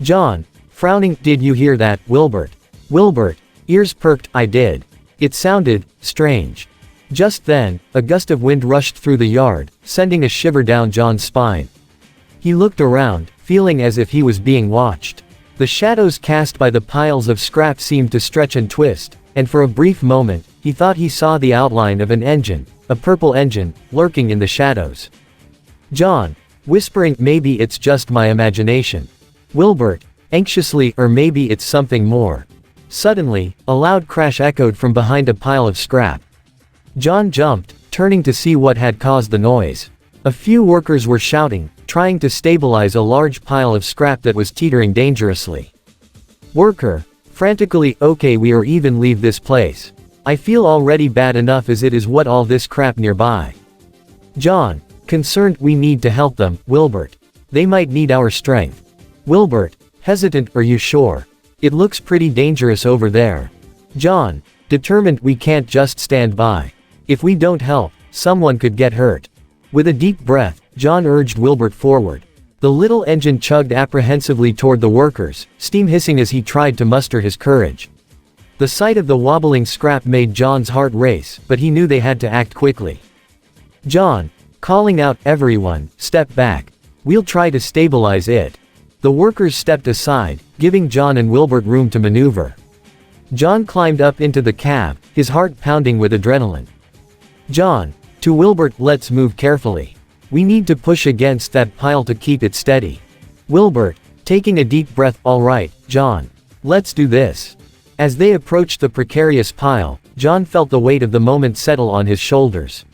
John, frowning, did you hear that, Wilbert? Wilbert, ears perked, I did. It sounded strange. Just then, a gust of wind rushed through the yard, sending a shiver down John's spine. He looked around, feeling as if he was being watched. The shadows cast by the piles of scrap seemed to stretch and twist, and for a brief moment, he thought he saw the outline of an engine, a purple engine, lurking in the shadows. John, whispering, maybe it's just my imagination. Wilbert, anxiously, or maybe it's something more. Suddenly, a loud crash echoed from behind a pile of scrap. John jumped, turning to see what had caused the noise. A few workers were shouting, trying to stabilize a large pile of scrap that was teetering dangerously. Worker, frantically, okay, we or even leave this place. I feel already bad enough as it is, what all this crap nearby. John, concerned, we need to help them, Wilbert. They might need our strength. Wilbert, hesitant, are you sure? It looks pretty dangerous over there. John, determined, we can't just stand by. If we don't help, someone could get hurt. With a deep breath, John urged Wilbert forward. The little engine chugged apprehensively toward the workers, steam hissing as he tried to muster his courage. The sight of the wobbling scrap made John's heart race, but he knew they had to act quickly. John, calling out, everyone, step back. We'll try to stabilize it. The workers stepped aside, giving John and Wilbert room to maneuver. John climbed up into the cab, his heart pounding with adrenaline. John, to Wilbert, let's move carefully. We need to push against that pile to keep it steady. Wilbert, taking a deep breath, all right, John. Let's do this. As they approached the precarious pile, John felt the weight of the moment settle on his shoulders.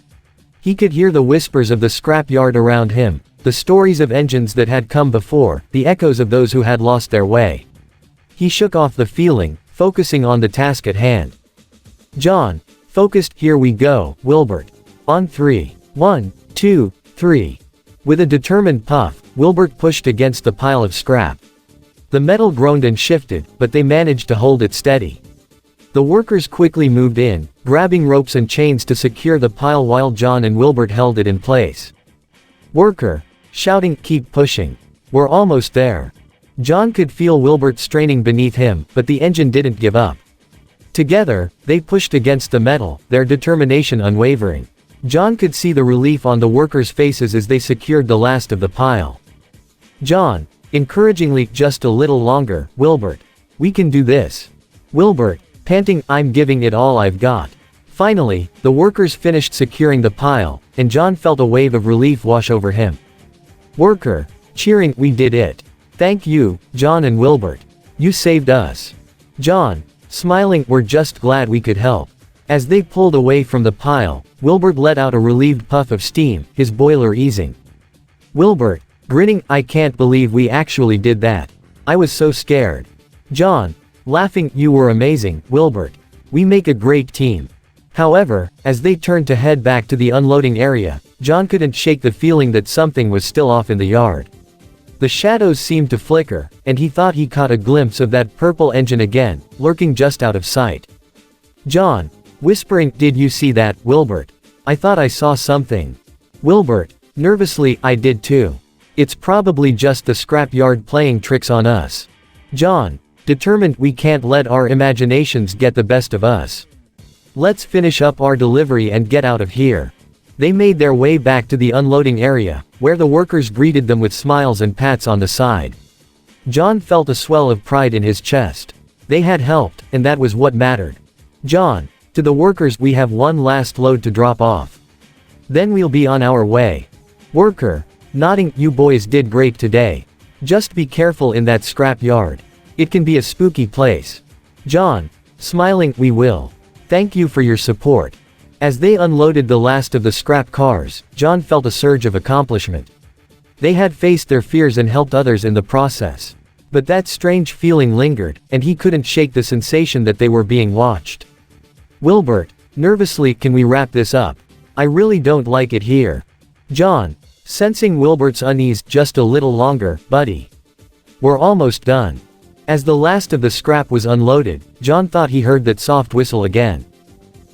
He could hear the whispers of the scrapyard around him, the stories of engines that had come before, the echoes of those who had lost their way. He shook off the feeling, focusing on the task at hand. John, focused, here we go, Wilbert. On 3. 1, 2, 3. With a determined puff, Wilbert pushed against the pile of scrap. The metal groaned and shifted, but they managed to hold it steady. The workers quickly moved in, grabbing ropes and chains to secure the pile while John and Wilbert held it in place. Worker, shouting, keep pushing. We're almost there. John could feel Wilbert straining beneath him, but the engine didn't give up. Together, they pushed against the metal, their determination unwavering. John could see the relief on the workers' faces as they secured the last of the pile. John, encouragingly, just a little longer, Wilbert. We can do this. Wilbert, panting, I'm giving it all I've got. Finally, the workers finished securing the pile, and John felt a wave of relief wash over him. Worker, cheering, we did it. Thank you, John and Wilbert. You saved us. John, smiling, we're just glad we could help. As they pulled away from the pile, Wilbert let out a relieved puff of steam, his boiler easing. Wilbert, grinning, I can't believe we actually did that. I was so scared. John, laughing, you were amazing, Wilbert. We make a great team. However, as they turned to head back to the unloading area, John couldn't shake the feeling that something was still off in the yard. The shadows seemed to flicker, and he thought he caught a glimpse of that purple engine again, lurking just out of sight. John, whispering, did you see that, Wilbert? I thought I saw something. Wilbert, nervously, I did too. It's probably just the scrapyard playing tricks on us. John, determined, we can't let our imaginations get the best of us. Let's finish up our delivery and get out of here. They made their way back to the unloading area, where the workers greeted them with smiles and pats on the side. John felt a swell of pride in his chest. They had helped, and that was what mattered. John, to the workers, we have one last load to drop off. Then we'll be on our way. Worker, nodding, you boys did great today. Just be careful in that scrap yard. It can be a spooky place. John, smiling, we will. Thank you for your support. As they unloaded the last of the scrap cars, John felt a surge of accomplishment. They had faced their fears and helped others in the process. But that strange feeling lingered, and he couldn't shake the sensation that they were being watched. Wilbert, nervously, can we wrap this up? I really don't like it here. John, sensing Wilbert's unease, just a little longer, buddy. We're almost done. As the last of the scrap was unloaded, John thought he heard that soft whistle again.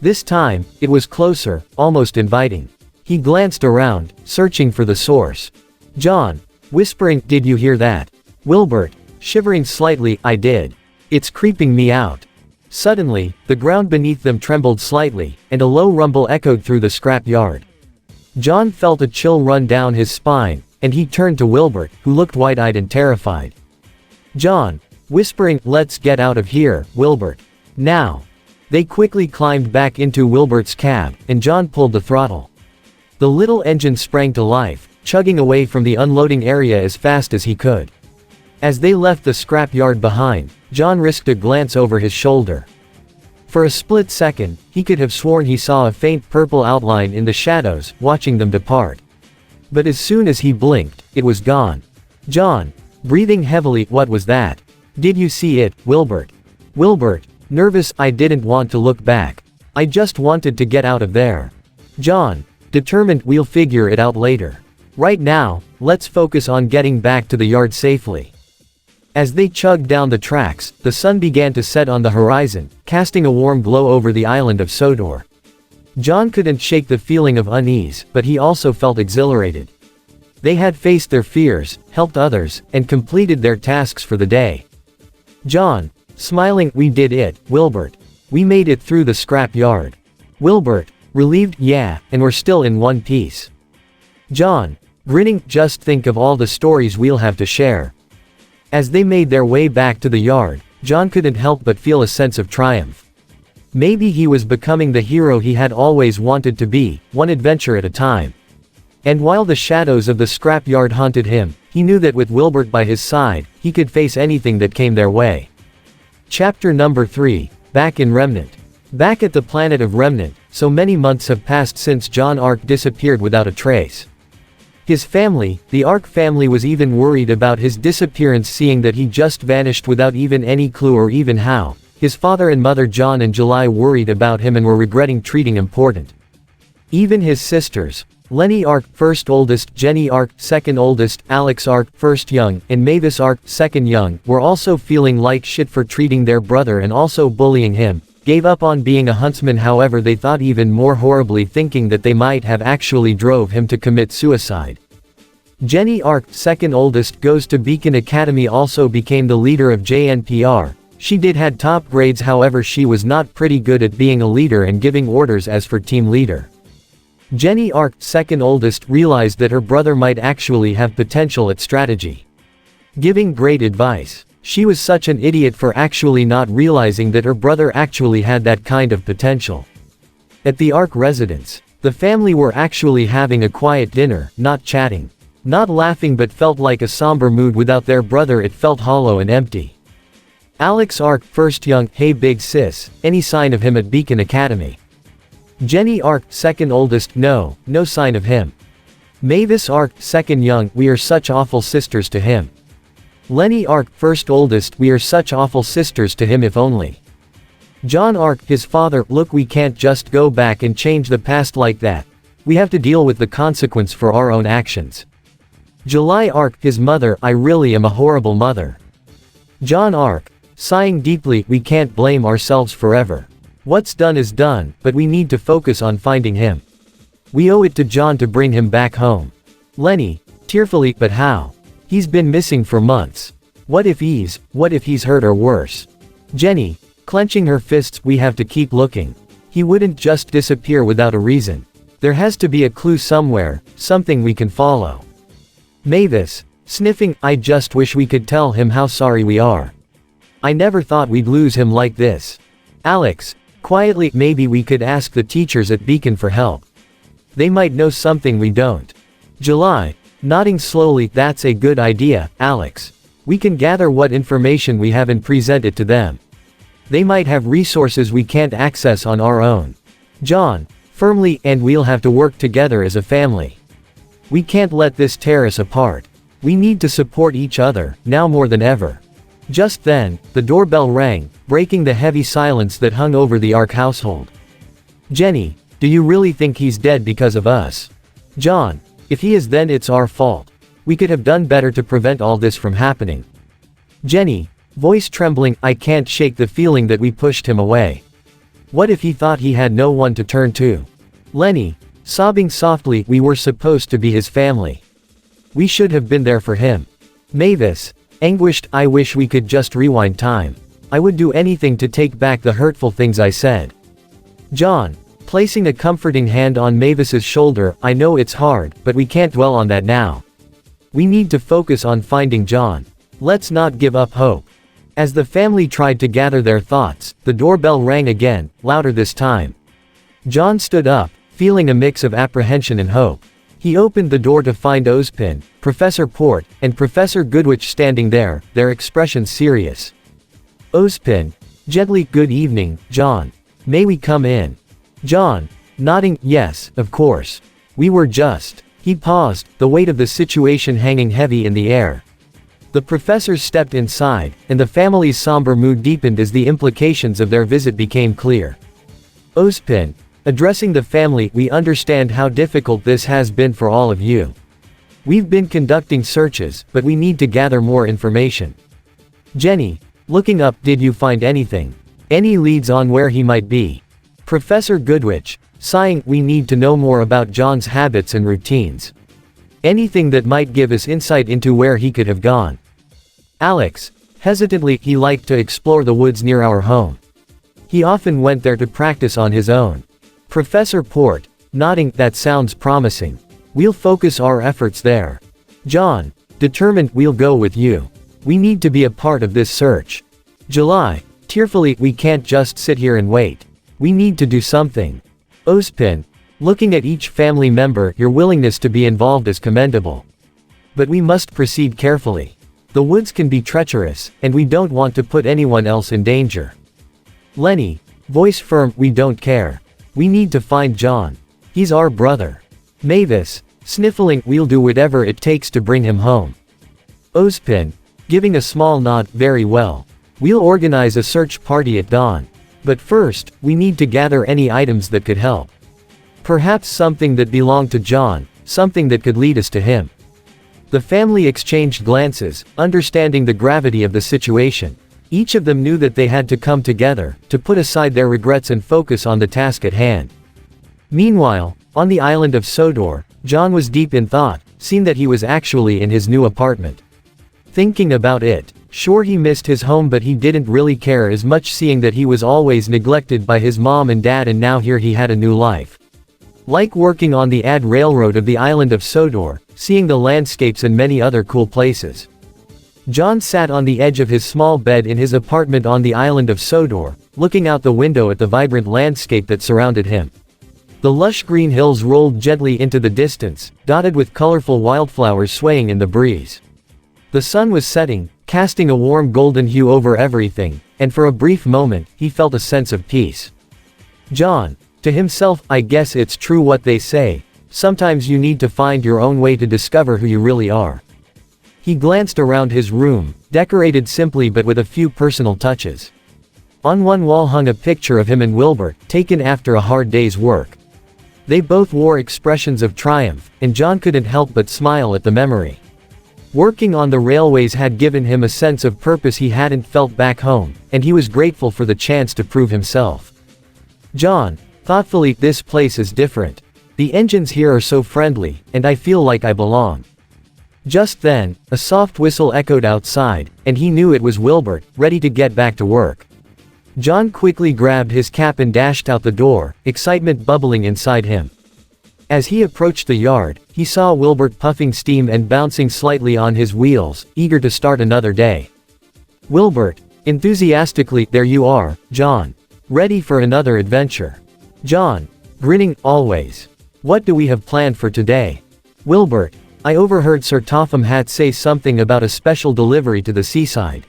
This time, it was closer, almost inviting. He glanced around, searching for the source. John, whispering, did you hear that? Wilbert, shivering slightly, I did. It's creeping me out. Suddenly, the ground beneath them trembled slightly, and a low rumble echoed through the scrap yard. John felt a chill run down his spine, and he turned to Wilbert, who looked wide-eyed and terrified. John, whispering, let's get out of here, Wilbert. Now. They quickly climbed back into Wilbert's cab, and John pulled the throttle. The little engine sprang to life, chugging away from the unloading area as fast as he could. As they left the scrap yard behind, John risked a glance over his shoulder. For a split second, he could have sworn he saw a faint purple outline in the shadows, watching them depart. But as soon as he blinked, it was gone. John, breathing heavily, what was that? Did you see it, Wilbert? Wilbert, nervous, I didn't want to look back. I just wanted to get out of there. John, determined, we'll figure it out later. Right now, let's focus on getting back to the yard safely. As they chugged down the tracks, the sun began to set on the horizon, casting a warm glow over the island of Sodor. John couldn't shake the feeling of unease, but he also felt exhilarated. They had faced their fears, helped others, and completed their tasks for the day. John, smiling, we did it, Wilbert. We made it through the scrap yard. Wilbert, relieved, yeah, and we're still in one piece. John, grinning, just think of all the stories we'll have to share. As they made their way back to the yard, John couldn't help but feel a sense of triumph. Maybe he was becoming the hero he had always wanted to be, one adventure at a time. And while the shadows of the scrapyard haunted him, he knew that with Wilbert by his side, he could face anything that came their way. Chapter number 3, Back in Remnant. Back at the planet of Remnant, so many months have passed since John Ark disappeared without a trace. His family, the Ark family, was even worried about his disappearance, seeing that he just vanished without even any clue or even how. His father and mother John and July worried about him and were regretting treating him important. Even his sisters, Lenny Ark, first oldest, Jenny Ark, second oldest, Alex Ark, first young, and Mavis Ark, second young, were also feeling like shit for treating their brother and also bullying him. Gave up on being a huntsman, however they thought even more horribly, thinking that they might have actually drove him to commit suicide. Jenny Ark, second oldest, goes to Beacon Academy, also became the leader of JNPR. She had top grades, however she was not pretty good at being a leader and giving orders as for team leader. Jenny Ark, second oldest, realized that her brother might actually have potential at strategy. Giving great advice. She was such an idiot for actually not realizing that her brother actually had that kind of potential. At the Ark residence, the family were actually having a quiet dinner, not chatting. Not laughing, but felt like a somber mood without their brother. It felt hollow and empty. Alex Ark, first young, hey big sis, any sign of him at Beacon Academy? Jenny Ark, second oldest, no sign of him. Mavis Ark, second young, we are such awful sisters to him. Lenny Ark, first oldest, we are such awful sisters to him, if only. John Ark, his father, look, we can't just go back and change the past like that. We have to deal with the consequence for our own actions. July Ark, his mother, I really am a horrible mother. John Ark, sighing deeply, we can't blame ourselves forever. What's done is done, but we need to focus on finding him. We owe it to John to bring him back home. Lenny, tearfully, but how? He's been missing for months. What if he's hurt or worse? Jenny, clenching her fists, we have to keep looking. He wouldn't just disappear without a reason. There has to be a clue somewhere, something we can follow. Mavis, sniffing, I just wish we could tell him how sorry we are. I never thought we'd lose him like this. Alex, quietly, maybe we could ask the teachers at Beacon for help. They might know something we don't. July, nodding slowly, that's a good idea, Alex. We can gather what information we have and present it to them. They might have resources we can't access on our own. John, firmly, and we'll have to work together as a family. We can't let this tear us apart. We need to support each other, now more than ever. Just then, the doorbell rang, breaking the heavy silence that hung over the Ark household. Jenny, do you really think he's dead because of us? John, if he is, then it's our fault. We could have done better to prevent all this from happening. Jenny, voice trembling, I can't shake the feeling that we pushed him away. What if he thought he had no one to turn to? Lenny, sobbing softly, we were supposed to be his family. We should have been there for him. Mavis, anguished, I wish we could just rewind time. I would do anything to take back the hurtful things I said. John, placing a comforting hand on Mavis's shoulder, I know it's hard, but we can't dwell on that now. We need to focus on finding John. Let's not give up hope. As the family tried to gather their thoughts, the doorbell rang again, louder this time. John stood up, feeling a mix of apprehension and hope. He opened the door to find Ozpin, Professor Port, and Professor Goodwitch standing there, their expressions serious. Ozpin, gently, good evening, John. May we come in? John, nodding, yes, of course. We were just. He paused, the weight of the situation hanging heavy in the air. The professors stepped inside, and the family's somber mood deepened as the implications of their visit became clear. Ozpin, addressing the family, we understand how difficult this has been for all of you. We've been conducting searches, but we need to gather more information. Jenny, looking up, did you find anything? Any leads on where he might be? Professor Goodwitch, sighing, we need to know more about John's habits and routines. Anything that might give us insight into where he could have gone. Alex, hesitantly, he liked to explore the woods near our home. He often went there to practice on his own. Professor Port, nodding, that sounds promising. We'll focus our efforts there. John, determined, we'll go with you. We need to be a part of this search. July, tearfully, we can't just sit here and wait. We need to do something. Ozpin, looking at each family member, your willingness to be involved is commendable. But we must proceed carefully. The woods can be treacherous, and we don't want to put anyone else in danger. Lenny, voice firm, we don't care. We need to find John. He's our brother. Mavis, sniffling, we'll do whatever it takes to bring him home. Ozpin, giving a small nod, very well. We'll organize a search party at dawn. But first, we need to gather any items that could help. Perhaps something that belonged to John, something that could lead us to him. The family exchanged glances, understanding the gravity of the situation. Each of them knew that they had to come together, to put aside their regrets and focus on the task at hand. Meanwhile, on the island of Sodor, John was deep in thought, seeing that he was actually in his new apartment. Thinking about it, sure, he missed his home, but he didn't really care as much, seeing that he was always neglected by his mom and dad, and now here he had a new life. Like working on the ad railroad of the island of Sodor, seeing the landscapes and many other cool places. John sat on the edge of his small bed in his apartment on the island of Sodor, looking out the window at the vibrant landscape that surrounded him. The lush green hills rolled gently into the distance, dotted with colorful wildflowers swaying in the breeze. The sun was setting, casting a warm golden hue over everything, and for a brief moment, he felt a sense of peace. John, to himself, I guess it's true what they say, sometimes you need to find your own way to discover who you really are. He glanced around his room, decorated simply but with a few personal touches. On one wall hung a picture of him and Wilbert, taken after a hard day's work. They both wore expressions of triumph, and John couldn't help but smile at the memory. Working on the railways had given him a sense of purpose he hadn't felt back home, and he was grateful for the chance to prove himself. John, thoughtfully, this place is different. The engines here are so friendly, and I feel like I belong. Just then, a soft whistle echoed outside, and he knew it was Wilbert, ready to get back to work. John quickly grabbed his cap and dashed out the door, excitement bubbling inside him. As he approached the yard, he saw Wilbert puffing steam and bouncing slightly on his wheels, eager to start another day. Wilbert, enthusiastically, there you are, John. Ready for another adventure. John, grinning, always. What do we have planned for today? Wilbert, I overheard Sir Topham Hatt say something about a special delivery to the seaside.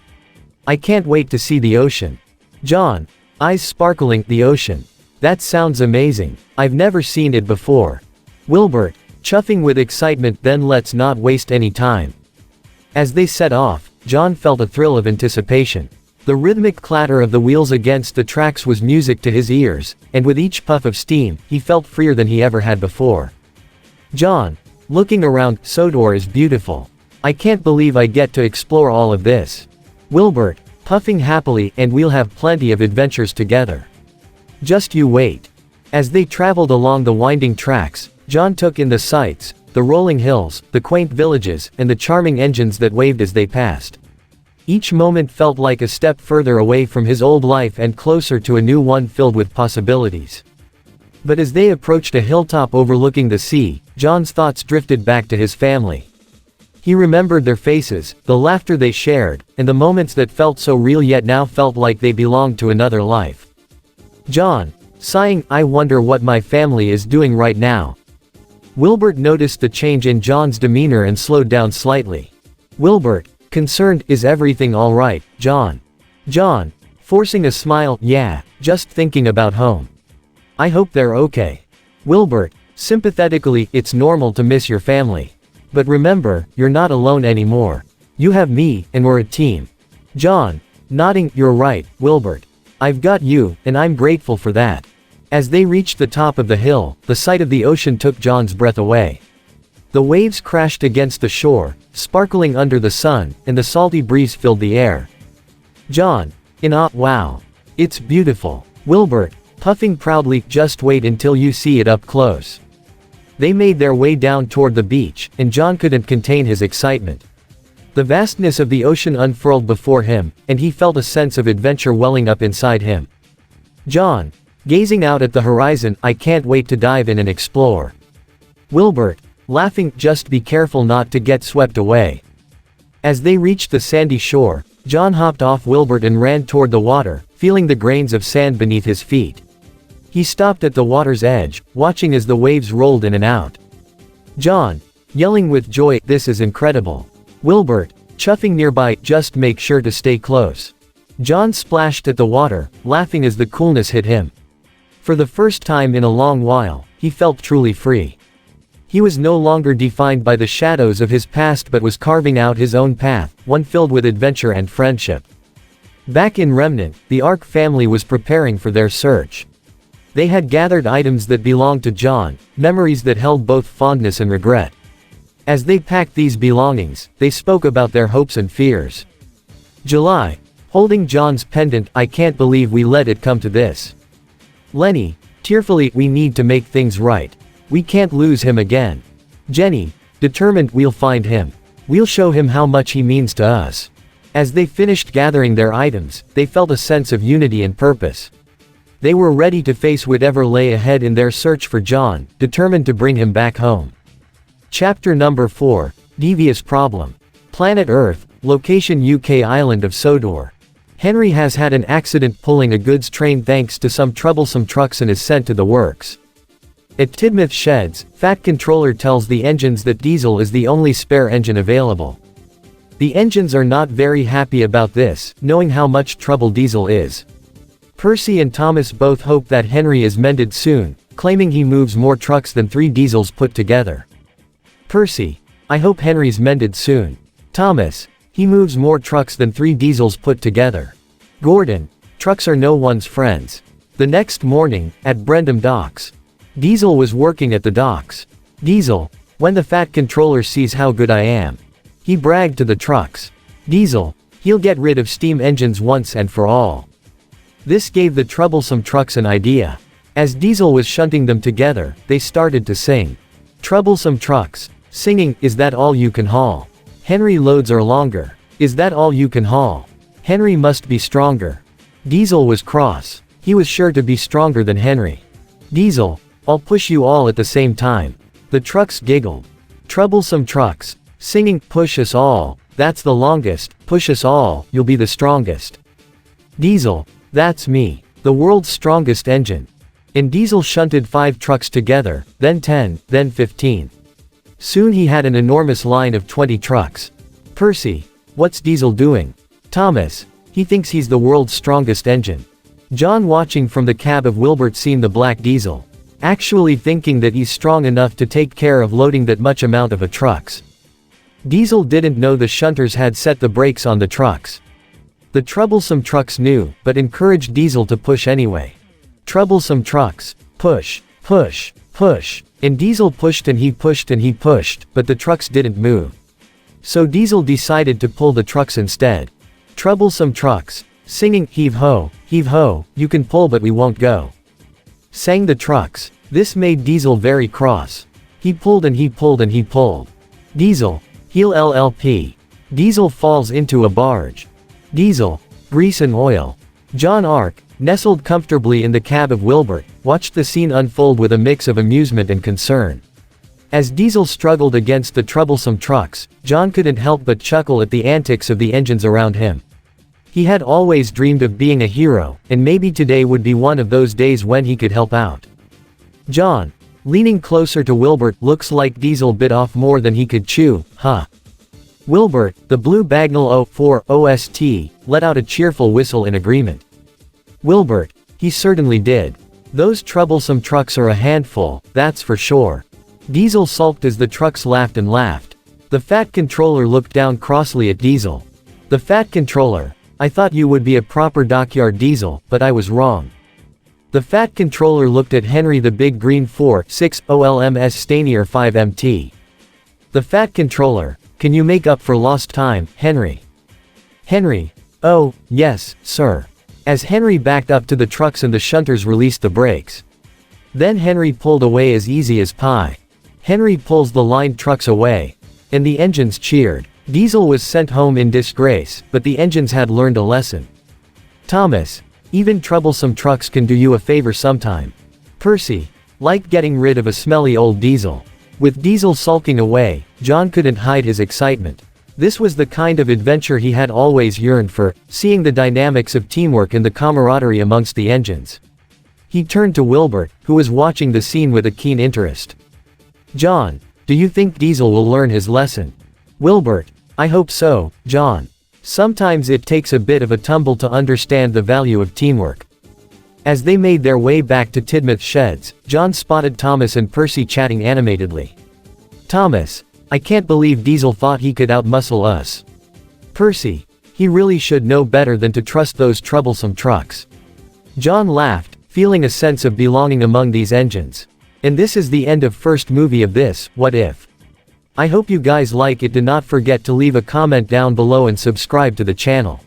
I can't wait to see the ocean. John, eyes sparkling, the ocean. That sounds amazing. I've never seen it before. Wilbert, chuffing with excitement, then let's not waste any time. As they set off, John felt a thrill of anticipation. The rhythmic clatter of the wheels against the tracks was music to his ears, and with each puff of steam, he felt freer than he ever had before. John, looking around, Sodor is beautiful. I can't believe I get to explore all of this. Wilbert, puffing happily, and we'll have plenty of adventures together. Just you wait. As they traveled along the winding tracks, John took in the sights, the rolling hills, the quaint villages, and the charming engines that waved as they passed. Each moment felt like a step further away from his old life and closer to a new one filled with possibilities. But as they approached a hilltop overlooking the sea, John's thoughts drifted back to his family. He remembered their faces, the laughter they shared, and the moments that felt so real yet now felt like they belonged to another life. John, sighing, I wonder what my family is doing right now. Wilbert noticed the change in John's demeanor and slowed down slightly. Wilbert, concerned, is everything all right, John? John, forcing a smile, yeah, just thinking about home. I hope they're okay. Wilbert, sympathetically, it's normal to miss your family. But remember, you're not alone anymore. You have me, and we're a team. John, nodding, you're right, Wilbert. I've got you, and I'm grateful for that. As they reached the top of the hill, the sight of the ocean took John's breath away. The waves crashed against the shore, sparkling under the sun, and the salty breeze filled the air. John, in awe, wow. It's beautiful. Wilbert, puffing proudly, just wait until you see it up close. They made their way down toward the beach, and John couldn't contain his excitement. The vastness of the ocean unfurled before him, and he felt a sense of adventure welling up inside him. John, gazing out at the horizon, I can't wait to dive in and explore. Wilbert, laughing, just be careful not to get swept away. As they reached the sandy shore, John hopped off Wilbert and ran toward the water, feeling the grains of sand beneath his feet. He stopped at the water's edge, watching as the waves rolled in and out. John, yelling with joy, this is incredible. Wilbert, chuffing nearby, just make sure to stay close. John splashed at the water, laughing as the coolness hit him. For the first time in a long while, he felt truly free. He was no longer defined by the shadows of his past but was carving out his own path, one filled with adventure and friendship. Back in Remnant, the Ark family was preparing for their search. They had gathered items that belonged to John, memories that held both fondness and regret. As they packed these belongings, they spoke about their hopes and fears. July. Holding John's pendant, I can't believe we let it come to this. Lenny, tearfully, we need to make things right. We can't lose him again. Jenny, determined, we'll find him. We'll show him how much he means to us. As they finished gathering their items, they felt a sense of unity and purpose. They were ready to face whatever lay ahead in their search for John, determined to bring him back home. Chapter number 4, Devious Problem. Planet Earth, location UK island of Sodor. Henry has had an accident pulling a goods train thanks to some troublesome trucks and is sent to the works. At Tidmouth Sheds, Fat Controller tells the engines that diesel is the only spare engine available. The engines are not very happy about this, knowing how much trouble diesel is. Percy and Thomas both hope that Henry is mended soon, claiming he moves more trucks than 3 diesels put together. Percy, I hope Henry's mended soon. Thomas, he moves more trucks than 3 diesels put together. Gordon, trucks are no one's friends. The next morning, at Brendam Docks. Diesel was working at the docks. Diesel, when the Fat Controller sees how good I am. He bragged to the trucks. Diesel, he'll get rid of steam engines once and for all. This gave the troublesome trucks an idea. As Diesel was shunting them together, they started to sing. Troublesome trucks, singing, is that all you can haul? Henry, loads are longer. Is that all you can haul? Henry must be stronger. Diesel was cross. He was sure to be stronger than Henry. Diesel, I'll push you all at the same time. The trucks giggled. Troublesome trucks, singing, push us all, that's the longest, push us all, you'll be the strongest. Diesel, that's me, the world's strongest engine. And Diesel shunted 5 trucks together, then 10, then 15. Soon he had an enormous line of 20 trucks. Percy, what's Diesel doing? Thomas, he thinks he's the world's strongest engine. John, watching from the cab of Wilbert, seen the black Diesel. Actually thinking that he's strong enough to take care of loading that much amount of trucks. Diesel didn't know the shunters had set the brakes on the trucks. The troublesome trucks knew, but encouraged Diesel to push anyway. Troublesome trucks, push, push, push. And Diesel pushed and he pushed and he pushed, but the trucks didn't move. So Diesel decided to pull the trucks instead. Troublesome trucks, singing, heave ho, you can pull but we won't go. Sang the trucks. This made Diesel very cross. He pulled and he pulled and he pulled. Diesel, heel LLP. Diesel falls into a barge. Diesel, grease and oil. John Ark, nestled comfortably in the cab of Wilbert, watched the scene unfold with a mix of amusement and concern. As Diesel struggled against the troublesome trucks, John couldn't help but chuckle at the antics of the engines around him. He had always dreamed of being a hero, and maybe today would be one of those days when he could help out. John, leaning closer to Wilbert, looks like Diesel bit off more than he could chew, huh? Wilbert, the blue Bagnall 04 OST, let out a cheerful whistle in agreement. Wilbert, he certainly did. Those troublesome trucks are a handful, that's for sure. Diesel sulked as the trucks laughed and laughed. The Fat Controller looked down crossly at Diesel. The Fat Controller, I thought you would be a proper dockyard Diesel, but I was wrong. The Fat Controller looked at Henry, the big green 4.6 OLMS Stanier 5MT. The Fat Controller, can you make up for lost time, Henry? Henry, oh, yes, sir. As Henry backed up to the trucks and the shunters released the brakes. Then Henry pulled away as easy as pie. Henry pulls the lined trucks away. And the engines cheered. Diesel was sent home in disgrace, but the engines had learned a lesson. Thomas, even troublesome trucks can do you a favor sometime. Percy, like getting rid of a smelly old Diesel. With Diesel sulking away, John couldn't hide his excitement. This was the kind of adventure he had always yearned for, seeing the dynamics of teamwork and the camaraderie amongst the engines. He turned to Wilbert, who was watching the scene with a keen interest. John, do you think Diesel will learn his lesson? Wilbert, I hope so, John. Sometimes it takes a bit of a tumble to understand the value of teamwork. As they made their way back to Tidmouth Sheds, John spotted Thomas and Percy chatting animatedly. Thomas, I can't believe Diesel thought he could outmuscle us. Percy, he really should know better than to trust those troublesome trucks. John laughed, feeling a sense of belonging among these engines. And this is the end of first movie of this, What If? I hope you guys like it. Do not forget to leave a comment down below and subscribe to the channel.